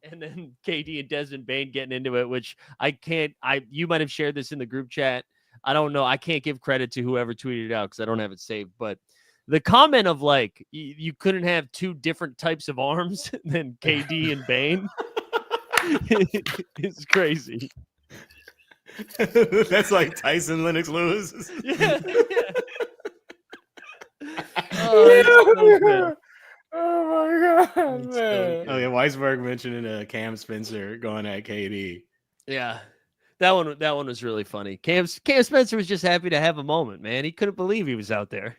And then KD and Desmond Bane getting into it, which you might have shared this in the group chat. I don't know. I can't give credit to whoever tweeted it out because I don't have it saved, but the comment of like you couldn't have two different types of arms than KD and Bane is crazy. That's like Tyson Lennox Lewis. Yeah. Oh my god, man. Oh yeah, Weisberg mentioning Cam Spencer going at KD. Yeah. That one was really funny. Cam Spencer was just happy to have a moment, man. He couldn't believe he was out there.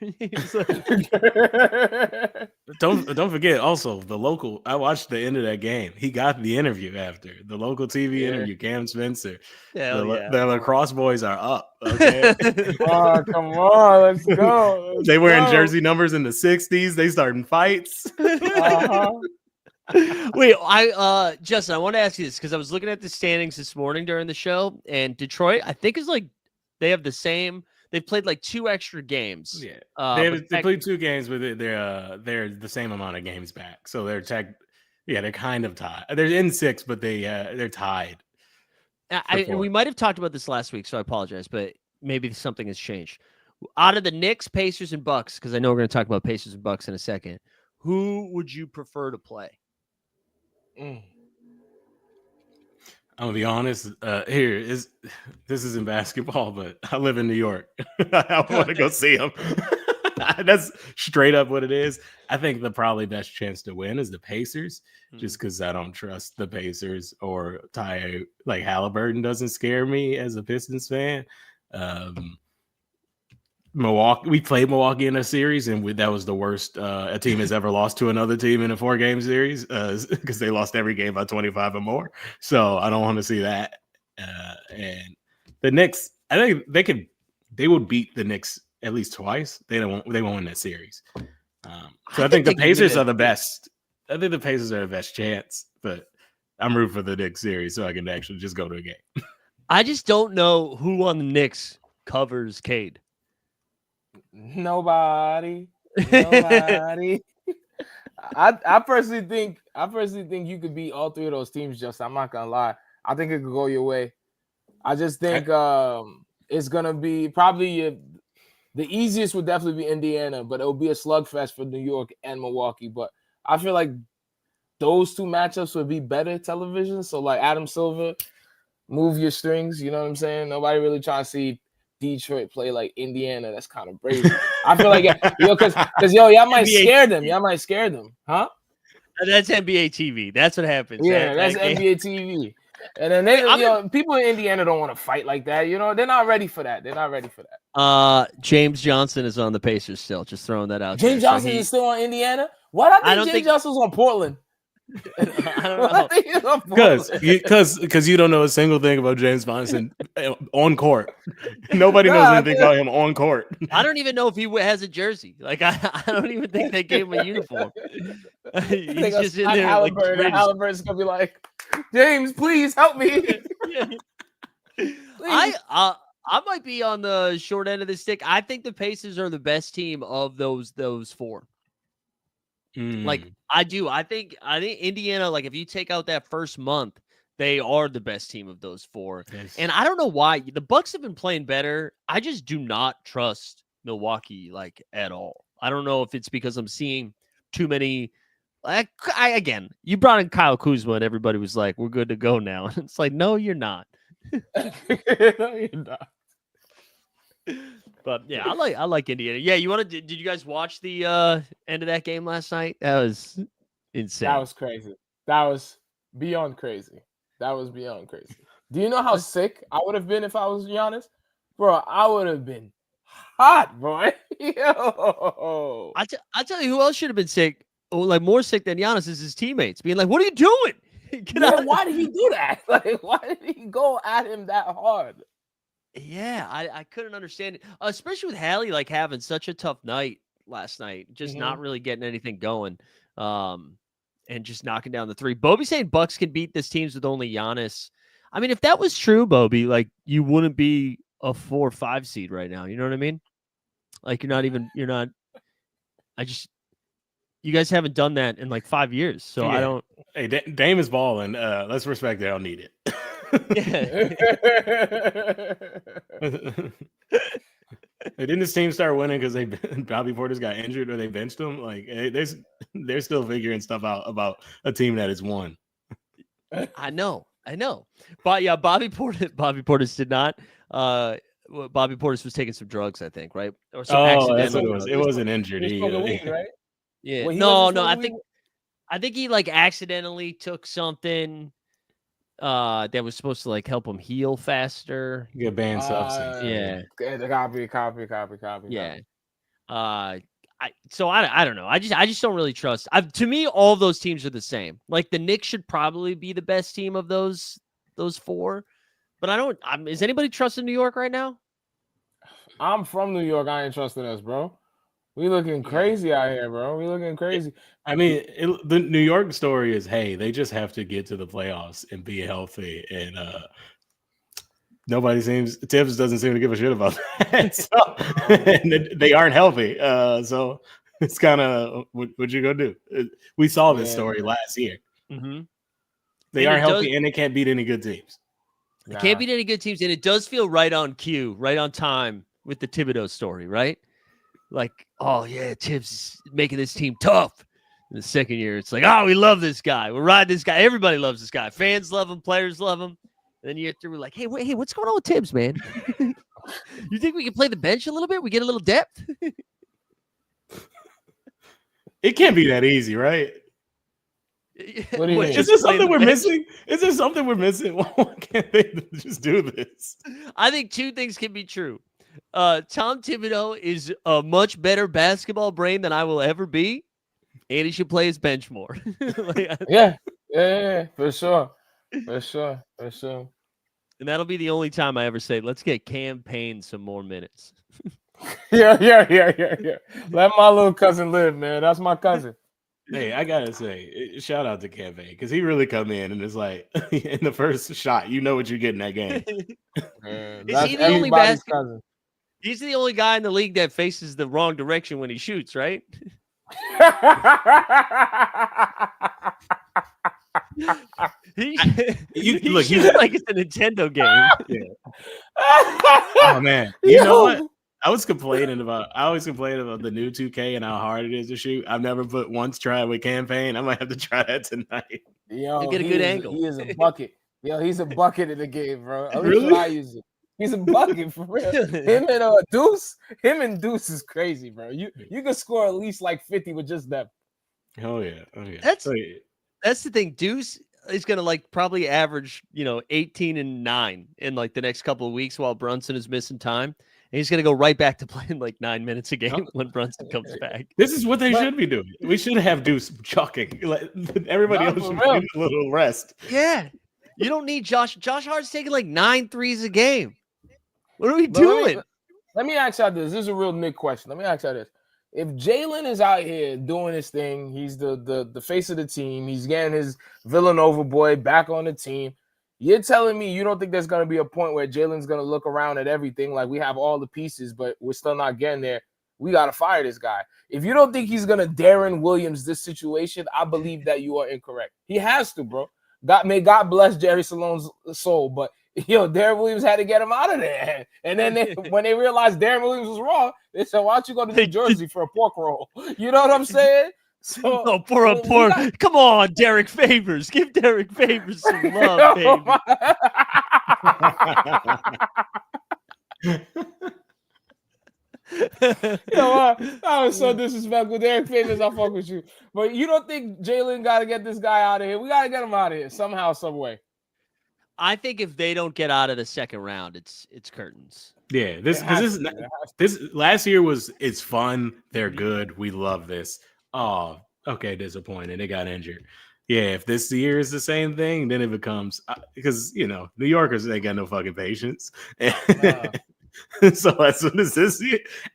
Don't forget also the local. I watched the end of that game. He got the interview after the local TV interview. Cam Spencer. The lacrosse boys are up. Okay. Oh, come on, let's go. They wearing jersey numbers in the 60s. They starting fights. Wait, Justin, I want to ask you this because I was looking at the standings this morning during the show, and Detroit, I think, is like they have the same. They've played like 2 extra games. Yeah, they played 2 games, but they're the same amount of games back. So they're kind of tied. They're in 6, but they're tied. We might have talked about this last week, so I apologize, but maybe something has changed. Out of the Knicks, Pacers, and Bucks, because I know we're going to talk about Pacers and Bucks in a second. Who would you prefer to play? I'm gonna be honest. This isn't basketball, but I live in New York. I want to go see them. That's straight up what it is. I think the probably best chance to win is the Pacers, just because I don't trust the Pacers or like Halliburton doesn't scare me as a Pistons fan. Milwaukee, we played Milwaukee in a series, and that was the worst a team has ever lost to another team in a 4-game series because they lost every game by 25 or more. So I don't want to see that. And the Knicks, I think they would beat the Knicks at least twice. They won't win that series. So I think the Pacers are the best. I think the Pacers are the best chance, but I'm rooting for the Knicks series so I can actually just go to a game. I just don't know who on the Knicks covers Cade. Nobody. I personally think you could beat all 3 of those teams. Just I'm not gonna lie. I think it could go your way. I just think it's gonna be probably the easiest would definitely be Indiana, but it'll be a slugfest for New York and Milwaukee. But I feel like those 2 matchups would be better television. So like Adam Silver, move your strings. You know what I'm saying? Nobody really trying to see Detroit play like Indiana. That's kind of brazy. I feel like because y'all might scare them. Y'all might scare them, huh? That's NBA TV. That's what happens. Yeah, that's NBA TV. And then people in Indiana don't want to fight like that. You know, they're not ready for that. James Johnson is on the Pacers still. Just throwing that out. James Johnson is still on Indiana. What? I think James Johnson was on Portland. I don't know. Because you don't know a single thing about James Madison on court. Nobody knows anything about him on court. I don't even know if he has a jersey. Like I don't even think they gave him a uniform. He's just in there. Halliburton's gonna be like, James, please help me. I might be on the short end of the stick. I think the Pacers are the best team of those four. Like I do. I think Indiana, like if you take out that first month, they are the best team of those four. Yes. And I don't know why. The Bucks have been playing better. I just do not trust Milwaukee like at all. I don't know if it's because I'm seeing too many. Again, you brought in Kyle Kuzma and everybody was like, we're good to go now. It's like, no, you're not. No, you're not. But yeah, I like Indiana. Yeah, did you guys watch the end of that game last night? That was insane. That was crazy. That was beyond crazy. Do you know how sick I would have been if I was Giannis? Bro, I would have been hot, boy. Yo. I tell you who else should have been sick, like more sick than Giannis, is his teammates being like, what are you doing? Why did he do that? Like, why did he go at him that hard? Yeah, I couldn't understand it, especially with Hallie like having such a tough night last night, just not really getting anything going, and just knocking down the three. Bobby saying Bucks can beat this teams with only Giannis. I mean, if that was true, Bobby, like you wouldn't be a 4 or 5 seed right now. You know what I mean? Like you guys haven't done that in like 5 years, so yeah. I don't. Hey, Dame is balling. Let's respect it. I don't need it. Didn't this team start winning because Bobby Portis got injured or they benched him? Like they're still figuring stuff out about a team that has won. I know, but yeah, Bobby Portis did not. Bobby Portis was taking some drugs, I think, right? Or some that's what it was. It wasn't injured, right? Yeah, well, no. I think he like accidentally took something. That was supposed to like help him heal faster. Get banned substance. Yeah. Copy. Yeah. I don't know. I just don't really trust. To me, all of those teams are the same. Like the Knicks should probably be the best team of those four, but I don't. Is anybody trusting New York right now? I'm from New York. I ain't trusting us, bro. We looking crazy out here, bro. We looking crazy. I mean, the New York story is, hey, they just have to get to the playoffs and be healthy. And Tibbs doesn't seem to give a shit about that. So, and they aren't healthy. So it's kind of what you gonna do? We saw this story last year. Mm-hmm. They aren't healthy and they can't beat any good teams. They can't beat any good teams. And it does feel right on cue, right on time with the Thibodeau story, right? Like, oh yeah, Tibbs is making this team tough. In the second year, it's like, oh, we love this guy. We'll ride this guy. Everybody loves this guy. Fans love him. Players love him. And then year 3, we're like, hey, what's going on with Tibbs, man? You think we can play the bench a little bit? We get a little depth? It can't be that easy, right? What do you mean? Is there something we're missing? Is there something we're missing? Why can't they just do this? I think 2 things can be true. Tom Thibodeau is a much better basketball brain than I will ever be, and he should play his bench more. Yeah, for sure. And that'll be the only time I ever say, let's get Cam Payne some more minutes. Yeah. Let my little cousin live, man. That's my cousin. Hey, I gotta say, shout out to Cam Payne because he really come in and it's like in the first shot, you know what you get in that game. Is he the only cousin? He's the only guy in the league that faces the wrong direction when he shoots, right? He shoots like it's a Nintendo game. Yeah. Oh man, you know what? I always complain about the new 2K and how hard it is to shoot. I've never once tried with campaign. I might have to try that tonight. Yo, get a good angle. He is a bucket. Yo, he's a bucket in the game, bro. At least I use it. He's a bucket for real. Him and Deuce is crazy, bro. You can score at least like 50 with just them. Oh yeah. That's the thing. Deuce is gonna like probably average 18 and 9 in like the next couple of weeks while Brunson is missing time. And he's going to go right back to playing like 9 minutes a game when Brunson comes back. This is what they should be doing. We should have Deuce chucking. Everybody else should get a little rest. Yeah. You don't need Josh. Josh Hart's taking like 9 threes a game. What are we doing? Let me ask y'all this. This is a real Nick question. Let me ask y'all this. If Jalen is out here doing his thing, he's the face of the team. He's getting his Villanova boy back on the team. You're telling me you don't think there's going to be a point where Jalen's going to look around at everything like we have all the pieces, but we're still not getting there. We got to fire this guy. If you don't think he's going to Darren Williams this situation, I believe that you are incorrect. He has to, bro. May God bless Jerry Salone's soul, but Darren Williams had to get him out of there. And then when they realized Darren Williams was wrong, they said, why don't you go to New Jersey for a pork roll? You know what I'm saying? So, come on, Derek Favors. Give Derek Favors some love, baby. I was so disrespectful. Derek Favors, I fuck with you. But you don't think Jalen got to get this guy out of here? We got to get him out of here somehow, some way. I think if they don't get out of the second round, it's curtains. Yeah, this last year it's fun. They're good. We love this. Oh, okay, disappointed. They got injured. Yeah, if this year is the same thing, then it becomes because New Yorkers ain't got no fucking patience. So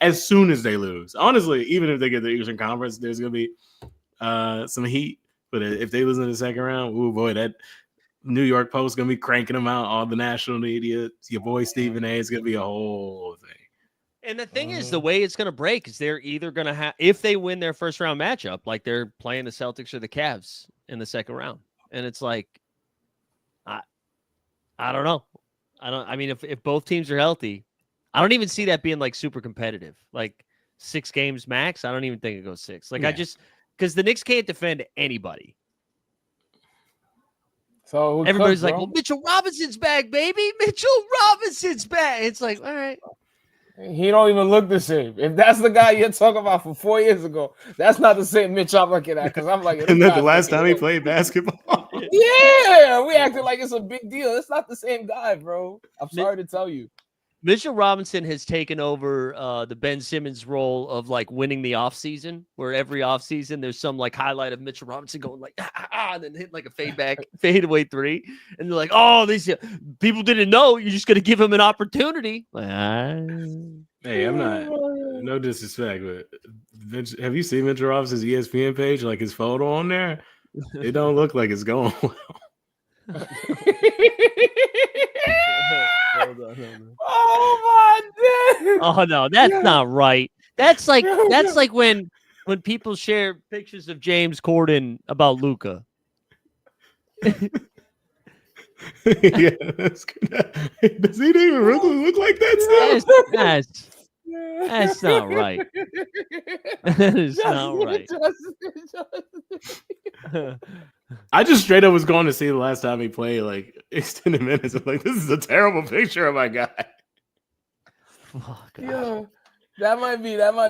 as soon as they lose, honestly, even if they get the Eastern Conference, there's gonna be some heat. But if they lose in the second round, oh boy, that New York Post gonna be cranking them out. All the national media, your boy Stephen A. is gonna be a whole thing. And the thing is, the way it's gonna break is they're either gonna have, if they win their first round matchup, like they're playing the Celtics or the Cavs in the second round, and it's like, I don't know, I mean, if both teams are healthy, I don't even see that being like super competitive, like 6 games max. I don't even think it goes 6. Like because the Knicks can't defend anybody. So everybody's like, well, Mitchell Robinson's back, baby. Mitchell Robinson's back. It's like, all right. He don't even look the same. If that's the guy you're talking about from 4 years ago, that's not the same Mitch I'm looking at. Because I'm like, isn't that the last time he played basketball? Yeah, we acted like it's a big deal. It's not the same guy, bro. I'm sorry to tell you. Mitchell Robinson has taken over the Ben Simmons role of like winning the offseason, where every offseason there's some like highlight of Mitchell Robinson going like, and then hitting like a fadeaway 3. And they're like, oh, these people didn't know. You're just going to give him an opportunity. Like, Hey, I'm not, no disrespect, but have you seen Mitchell Robinson's ESPN page? Like his photo on there? It don't look like it's going well. Hold on. Oh my God! Oh no, that's not right. That's like when people share pictures of James Corden about Luka. Yeah, that's good. Does he even really look like that still? That's not right. That is not right. I just straight up was going to see the last time he played like extended minutes. I'm like, this is a terrible picture of my guy. Oh, yeah, that might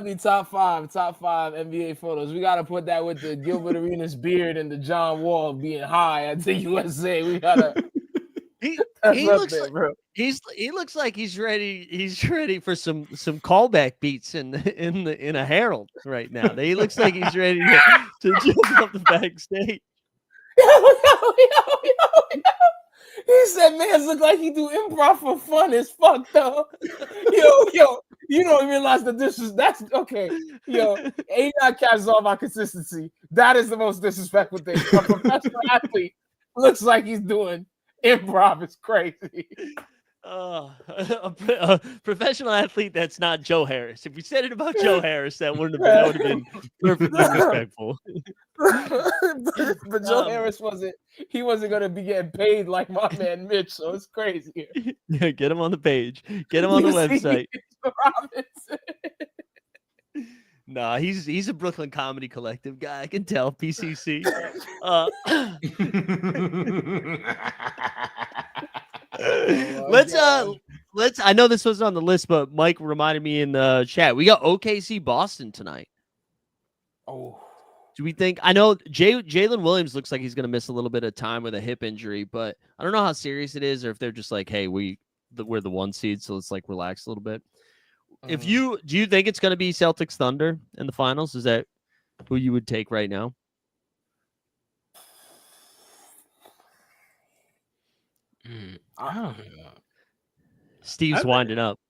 be top five NBA photos. We gotta put that with the Gilbert Arenas beard and the John Wall being high at the USA. We gotta. He looks like he's ready. He's ready for some callback beats in a Herald right now. He looks like he's ready to jump up the backstage. Yo. He said, "Man, look like he do improv for fun as fuck, though." Yo, you don't realize that that's okay. Yo, ain't not catches all my consistency. That is the most disrespectful thing. A professional athlete looks like he's doing improv. It's crazy. A professional athlete that's not Joe Harris. If you said it about Joe Harris, that would have been perfectly respectful. but Joe Harris wasn't going to be getting paid like my man Mitch, so it's crazy. Yeah, get him on the page. Get him on the website. Nah, he's a Brooklyn Comedy Collective guy. I can tell. PCC. Let's I know this wasn't on the list, but Mike reminded me in the chat. We got OKC Boston tonight. Oh, do we think? I know Jalen Williams looks like he's going to miss a little bit of time with a hip injury, but I don't know how serious it is, or if they're just like, hey, we're the 1 seed, so let's like relax a little bit. If do you think it's going to be Celtics Thunder in the finals? Is that who you would take right now? I don't know. Steve's winding up.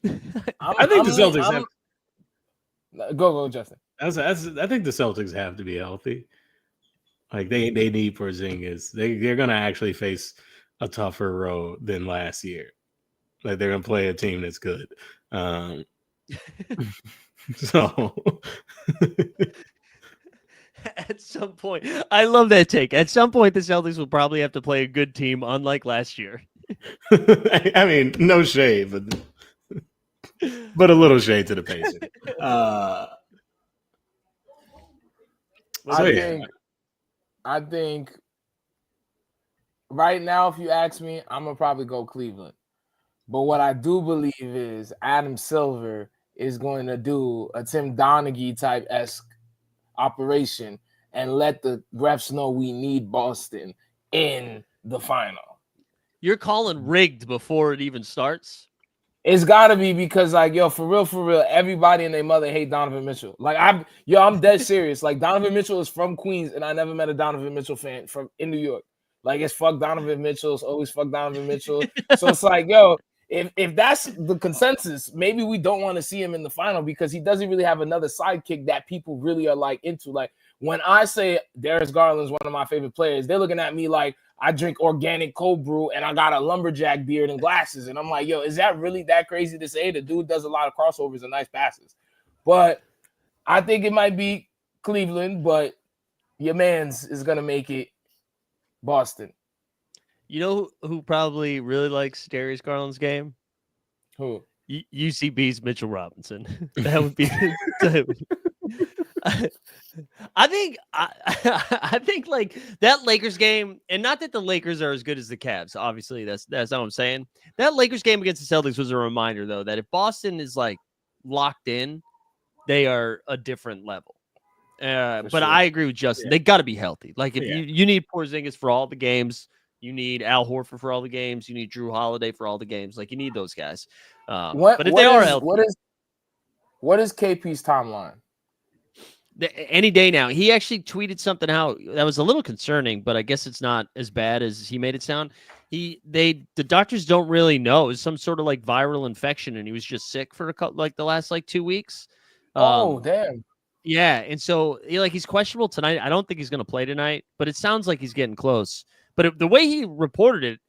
I think the Celtics have. Go, Justin. I think the Celtics have to be healthy. Like they need Porzingis. They're gonna actually face a tougher road than last year. Like they're gonna play a team that's good. So at some point, I love that take. At some point, the Celtics will probably have to play a good team, unlike last year. I mean, no shade, but a little shade to the Pacers. I think right now, if you ask me, I'm gonna probably go Cleveland. But what I do believe is Adam Silver is going to do a Tim Donaghy type-esque operation and let the refs know we need Boston in the final. You're calling rigged before it even starts? It's gotta be because, like, yo, for real, everybody and their mother hate Donovan Mitchell. Like, I'm dead serious. Like, Donovan Mitchell is from Queens, and I never met a Donovan Mitchell fan in New York. Like, it's fuck Donovan Mitchell. It's always fuck Donovan Mitchell. So it's like, yo, if that's the consensus, maybe we don't want to see him in the final because he doesn't really have another sidekick that people really are like into. Like, when I say Darius Garland's one of my favorite players, they're looking at me like I drink organic cold brew and I got a lumberjack beard and glasses. And I'm like, yo, is that really that crazy to say? The dude does a lot of crossovers and nice passes. But I think it might be Cleveland, but your man's is going to make it Boston. You know who probably really likes Darius Garland's game? Who? UCB's Mitchell Robinson. That would be. I think like that Lakers game, and not that the Lakers are as good as the Cavs. Obviously, that's not what I'm saying. That Lakers game against the Celtics was a reminder, though, that if Boston is like locked in, they are a different level. But sure. I agree with Justin. They got to be healthy. Like if you need Porzingis for all the games. You need Al Horford for all the games. You need Drew Holiday for all the games. Like you need those guys. But if they are healthy, what is KP's timeline? Any day now. He actually tweeted something out that was a little concerning, but I guess it's not as bad as he made it sound. The doctors don't really know. It's some sort of like viral infection, and he was just sick for the last 2 weeks. Damn. Yeah, and so he's questionable tonight. I don't think he's going to play tonight, but it sounds like he's getting close. But the way he reported it,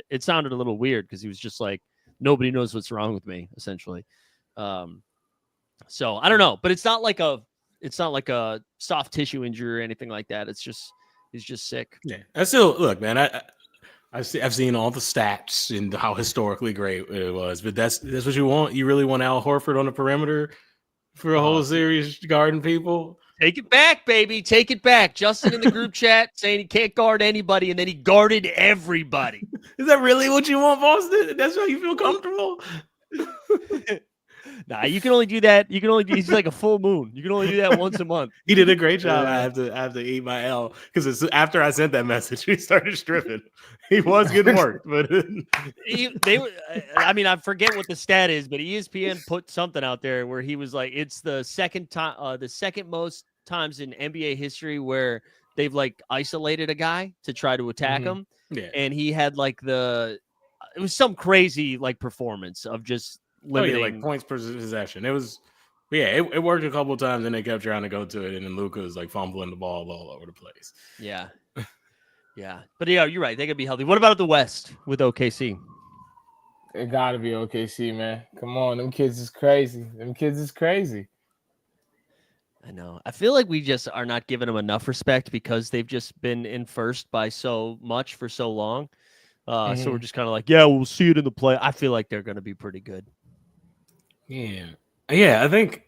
it sounded a little weird because he was just like, nobody knows what's wrong with me, essentially. So I don't know, but it's not like a soft tissue injury or anything like that. He's just sick. Yeah, I still look, man. I've seen all the stats and how historically great it was, but that's what you want. You really want Al Horford on the perimeter for a whole series guarding people. Take it back, baby. Take it back. Justin in the group chat saying he can't guard anybody, and then he guarded everybody. Is that really what you want, Boston? That's how you feel comfortable? Nah, you can only do that. He's like a full moon. You can only do that once a month. He did a great job. I have to eat my L because after I sent that message, he started stripping. He was getting work, but I forget what the stat is, but ESPN put something out there where he was like, it's the second time, the second most times in NBA history where they've isolated a guy to try to attack him. Yeah, and he had it was some crazy performance of just limiting points per possession. It was, it worked a couple of times, and they kept trying to go to it, and then Luka was fumbling the ball all over the place. Yeah, yeah, but you're right. They could be healthy. What about the West with OKC? It got to be OKC, man. Come on, them kids is crazy. I know. I feel like we just are not giving them enough respect because they've just been in first by so much for so long. So we're just kind of we'll see it in the play. I feel like they're going to be pretty good. Yeah, I think,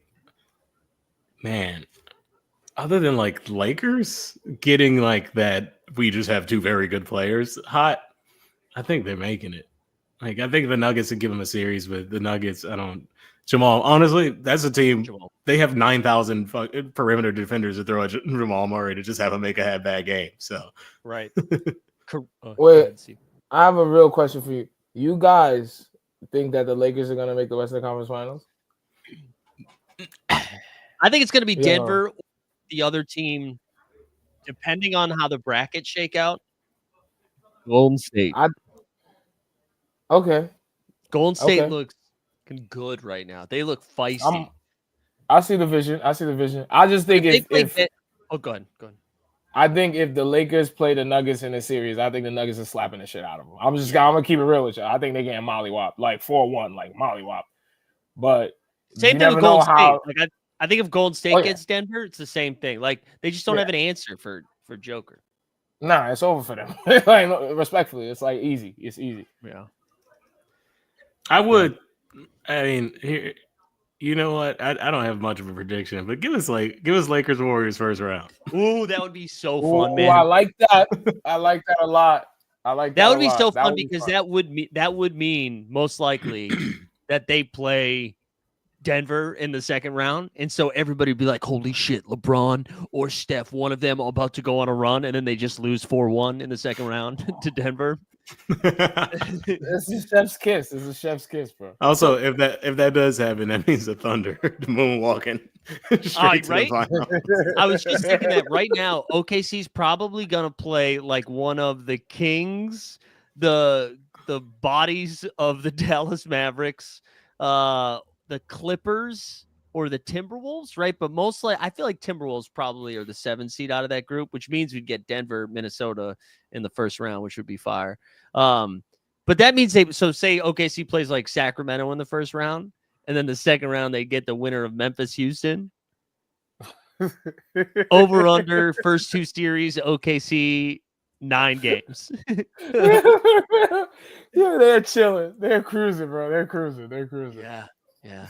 man, other than Lakers getting that we just have two very good players hot, I think they're making it. I think the Nuggets would give them a series, but the Nuggets, Jamal, honestly, that's a team. They have 9,000 perimeter defenders to throw at Jamal Murray to just have him make a bad game. So right. Wait, I have a real question for you. You guys think that the Lakers are gonna make the Western Conference Finals? I think it's gonna be Denver, or the other team, depending on how the brackets shake out. Golden State. Okay. Golden State looks good right now. They look feisty. I see the vision. I just think if go ahead. I think if the Lakers play the Nuggets in the series, I think the Nuggets are slapping the shit out of them. I'm gonna keep it real with you. I think they're getting mollywop, like 4-1, like mollywop. But same thing with Golden State. Like I think if Golden State gets Denver, it's the same thing. Like they just don't have an answer for Joker. Nah, it's over for them. Like, respectfully, it's like easy. It's easy. Yeah. I mean, here, you know what? I don't have much of a prediction, but give us Lakers Warriors first round. Ooh, that would be so fun, man. I like that. I like that a lot. That would be so fun because that would mean most likely that they play Denver in the second round, and so everybody would be like, "Holy shit, LeBron or Steph, one of them about to go on a run," and then they just lose 4-1 in the second round to Denver. It's a chef's kiss. It's a chef's kiss, bro. Also, if that does happen, that means the Thunder, the moonwalking straight to the final. I was just thinking that right now, OKC's probably gonna play like one of the Kings, the bodies of the Dallas Mavericks, the Clippers or the Timberwolves, right? But mostly, I feel like Timberwolves probably are the 7 seed out of that group, which means we'd get Denver, Minnesota in the first round, which would be fire. But that means say OKC plays like Sacramento in the first round, and then the second round they get the winner of Memphis, Houston. Over under first 2 series, OKC 9 games. Yeah, they're chilling. They're cruising, bro. They're cruising. Yeah.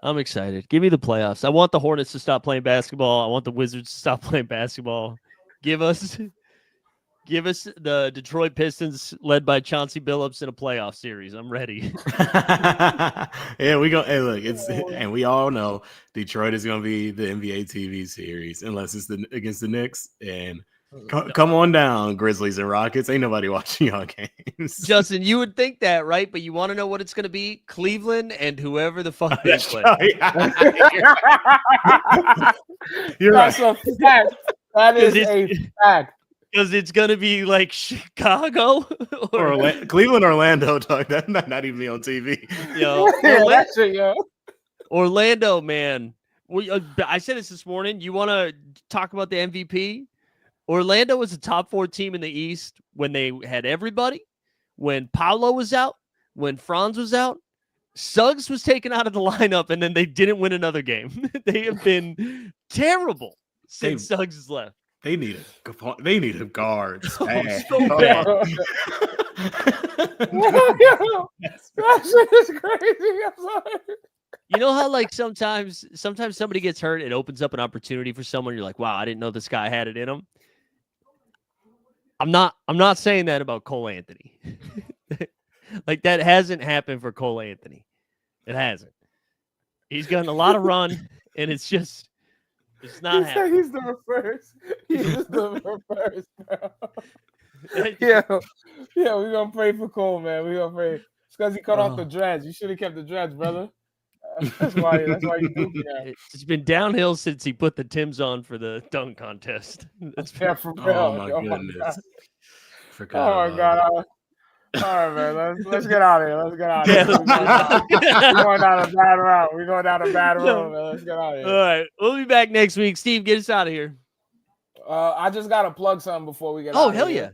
I'm excited. Give me the playoffs. I want the Hornets to stop playing basketball. I want the Wizards to stop playing basketball. Give us the Detroit Pistons led by Chauncey Billups in a playoff series. I'm ready. Yeah, we go. Hey, look, and we all know Detroit is going to be the NBA TV series unless it's against the Knicks. And come on down, Grizzlies and Rockets. Ain't nobody watching y'all games. Justin, you would think that, right? But you want to know what it's going to be? Cleveland and whoever the fuck they play. You're That's a fact. That is a fact. Because it's going to be like Chicago or Cleveland, Orlando. Talk that not even be on TV. Orlando, man. I said this morning. You want to talk about the MVP? Orlando was a top 4 team in the East when they had everybody. When Paolo was out, when Franz was out, Suggs was taken out of the lineup, and then they didn't win another game. They have been terrible since Suggs has left. They need a guard. So bad. That shit is crazy. I'm sorry. You know how like sometimes somebody gets hurt, it opens up an opportunity for someone. You're like, wow, I didn't know this guy had it in him. I'm not saying that about Cole Anthony. Like that hasn't happened for Cole Anthony. It hasn't. He's gotten a lot of run, and it's not happening. He's the reverse. He's the reverse, bro. Yeah, we're gonna pray for Cole, man. We're gonna pray. It's because he cut off the dreads. You should have kept the dreads, brother. That's why you do that. It's been downhill since he put the Timbs on for the dunk contest. That's for real. Oh my goodness. Oh my god. All right, man. Let's get out of here. Let's get out of here. We're going down a bad route. We're going down a bad road, man. Let's get out of here. All right. We'll be back next week. Steve, get us out of here. I just got to plug something before we get out of here. Oh, hell yeah.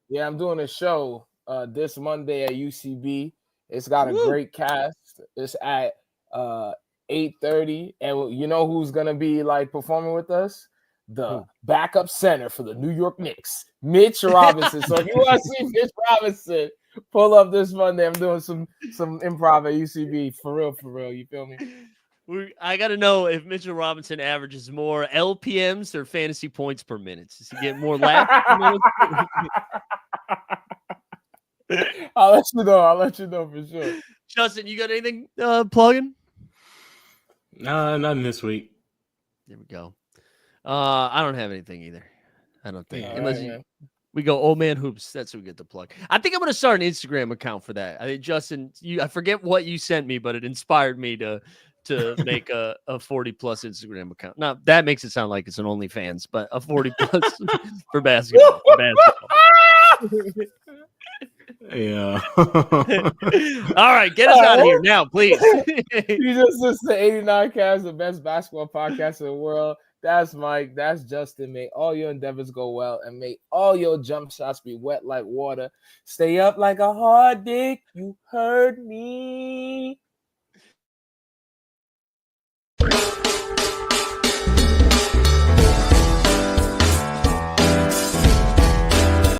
Yeah, I'm doing a show this Monday at UCB. It's got a great cast. It's at 8:30. And you know who's going to be like performing with us? The backup center for the New York Knicks, Mitch Robinson. So if you want to see Mitch Robinson, pull up this Monday. I'm doing some improv at UCB. For real. You feel me? I got to know if Mitchell Robinson averages more LPMs or fantasy points per minute. Does he get more laps? I'll let you know for sure. Justin, you got anything plugging? Nothing this week. There we go. I don't have anything either. I don't think. We go, Old Man Hoops. That's what we get to plug. I think I'm going to start an Instagram account for that. I think Justin, I forget what you sent me, but it inspired me to make a 40 plus Instagram account. Now that makes it sound like it's an OnlyFans, but a 40 plus for basketball. Yeah. All right, get us out of here now, please. You just listen to 89 Cavs, the best basketball podcast in the world. That's Mike. That's Justin. May all your endeavors go well, and may all your jump shots be wet like water. Stay up like a hard dick. You heard me.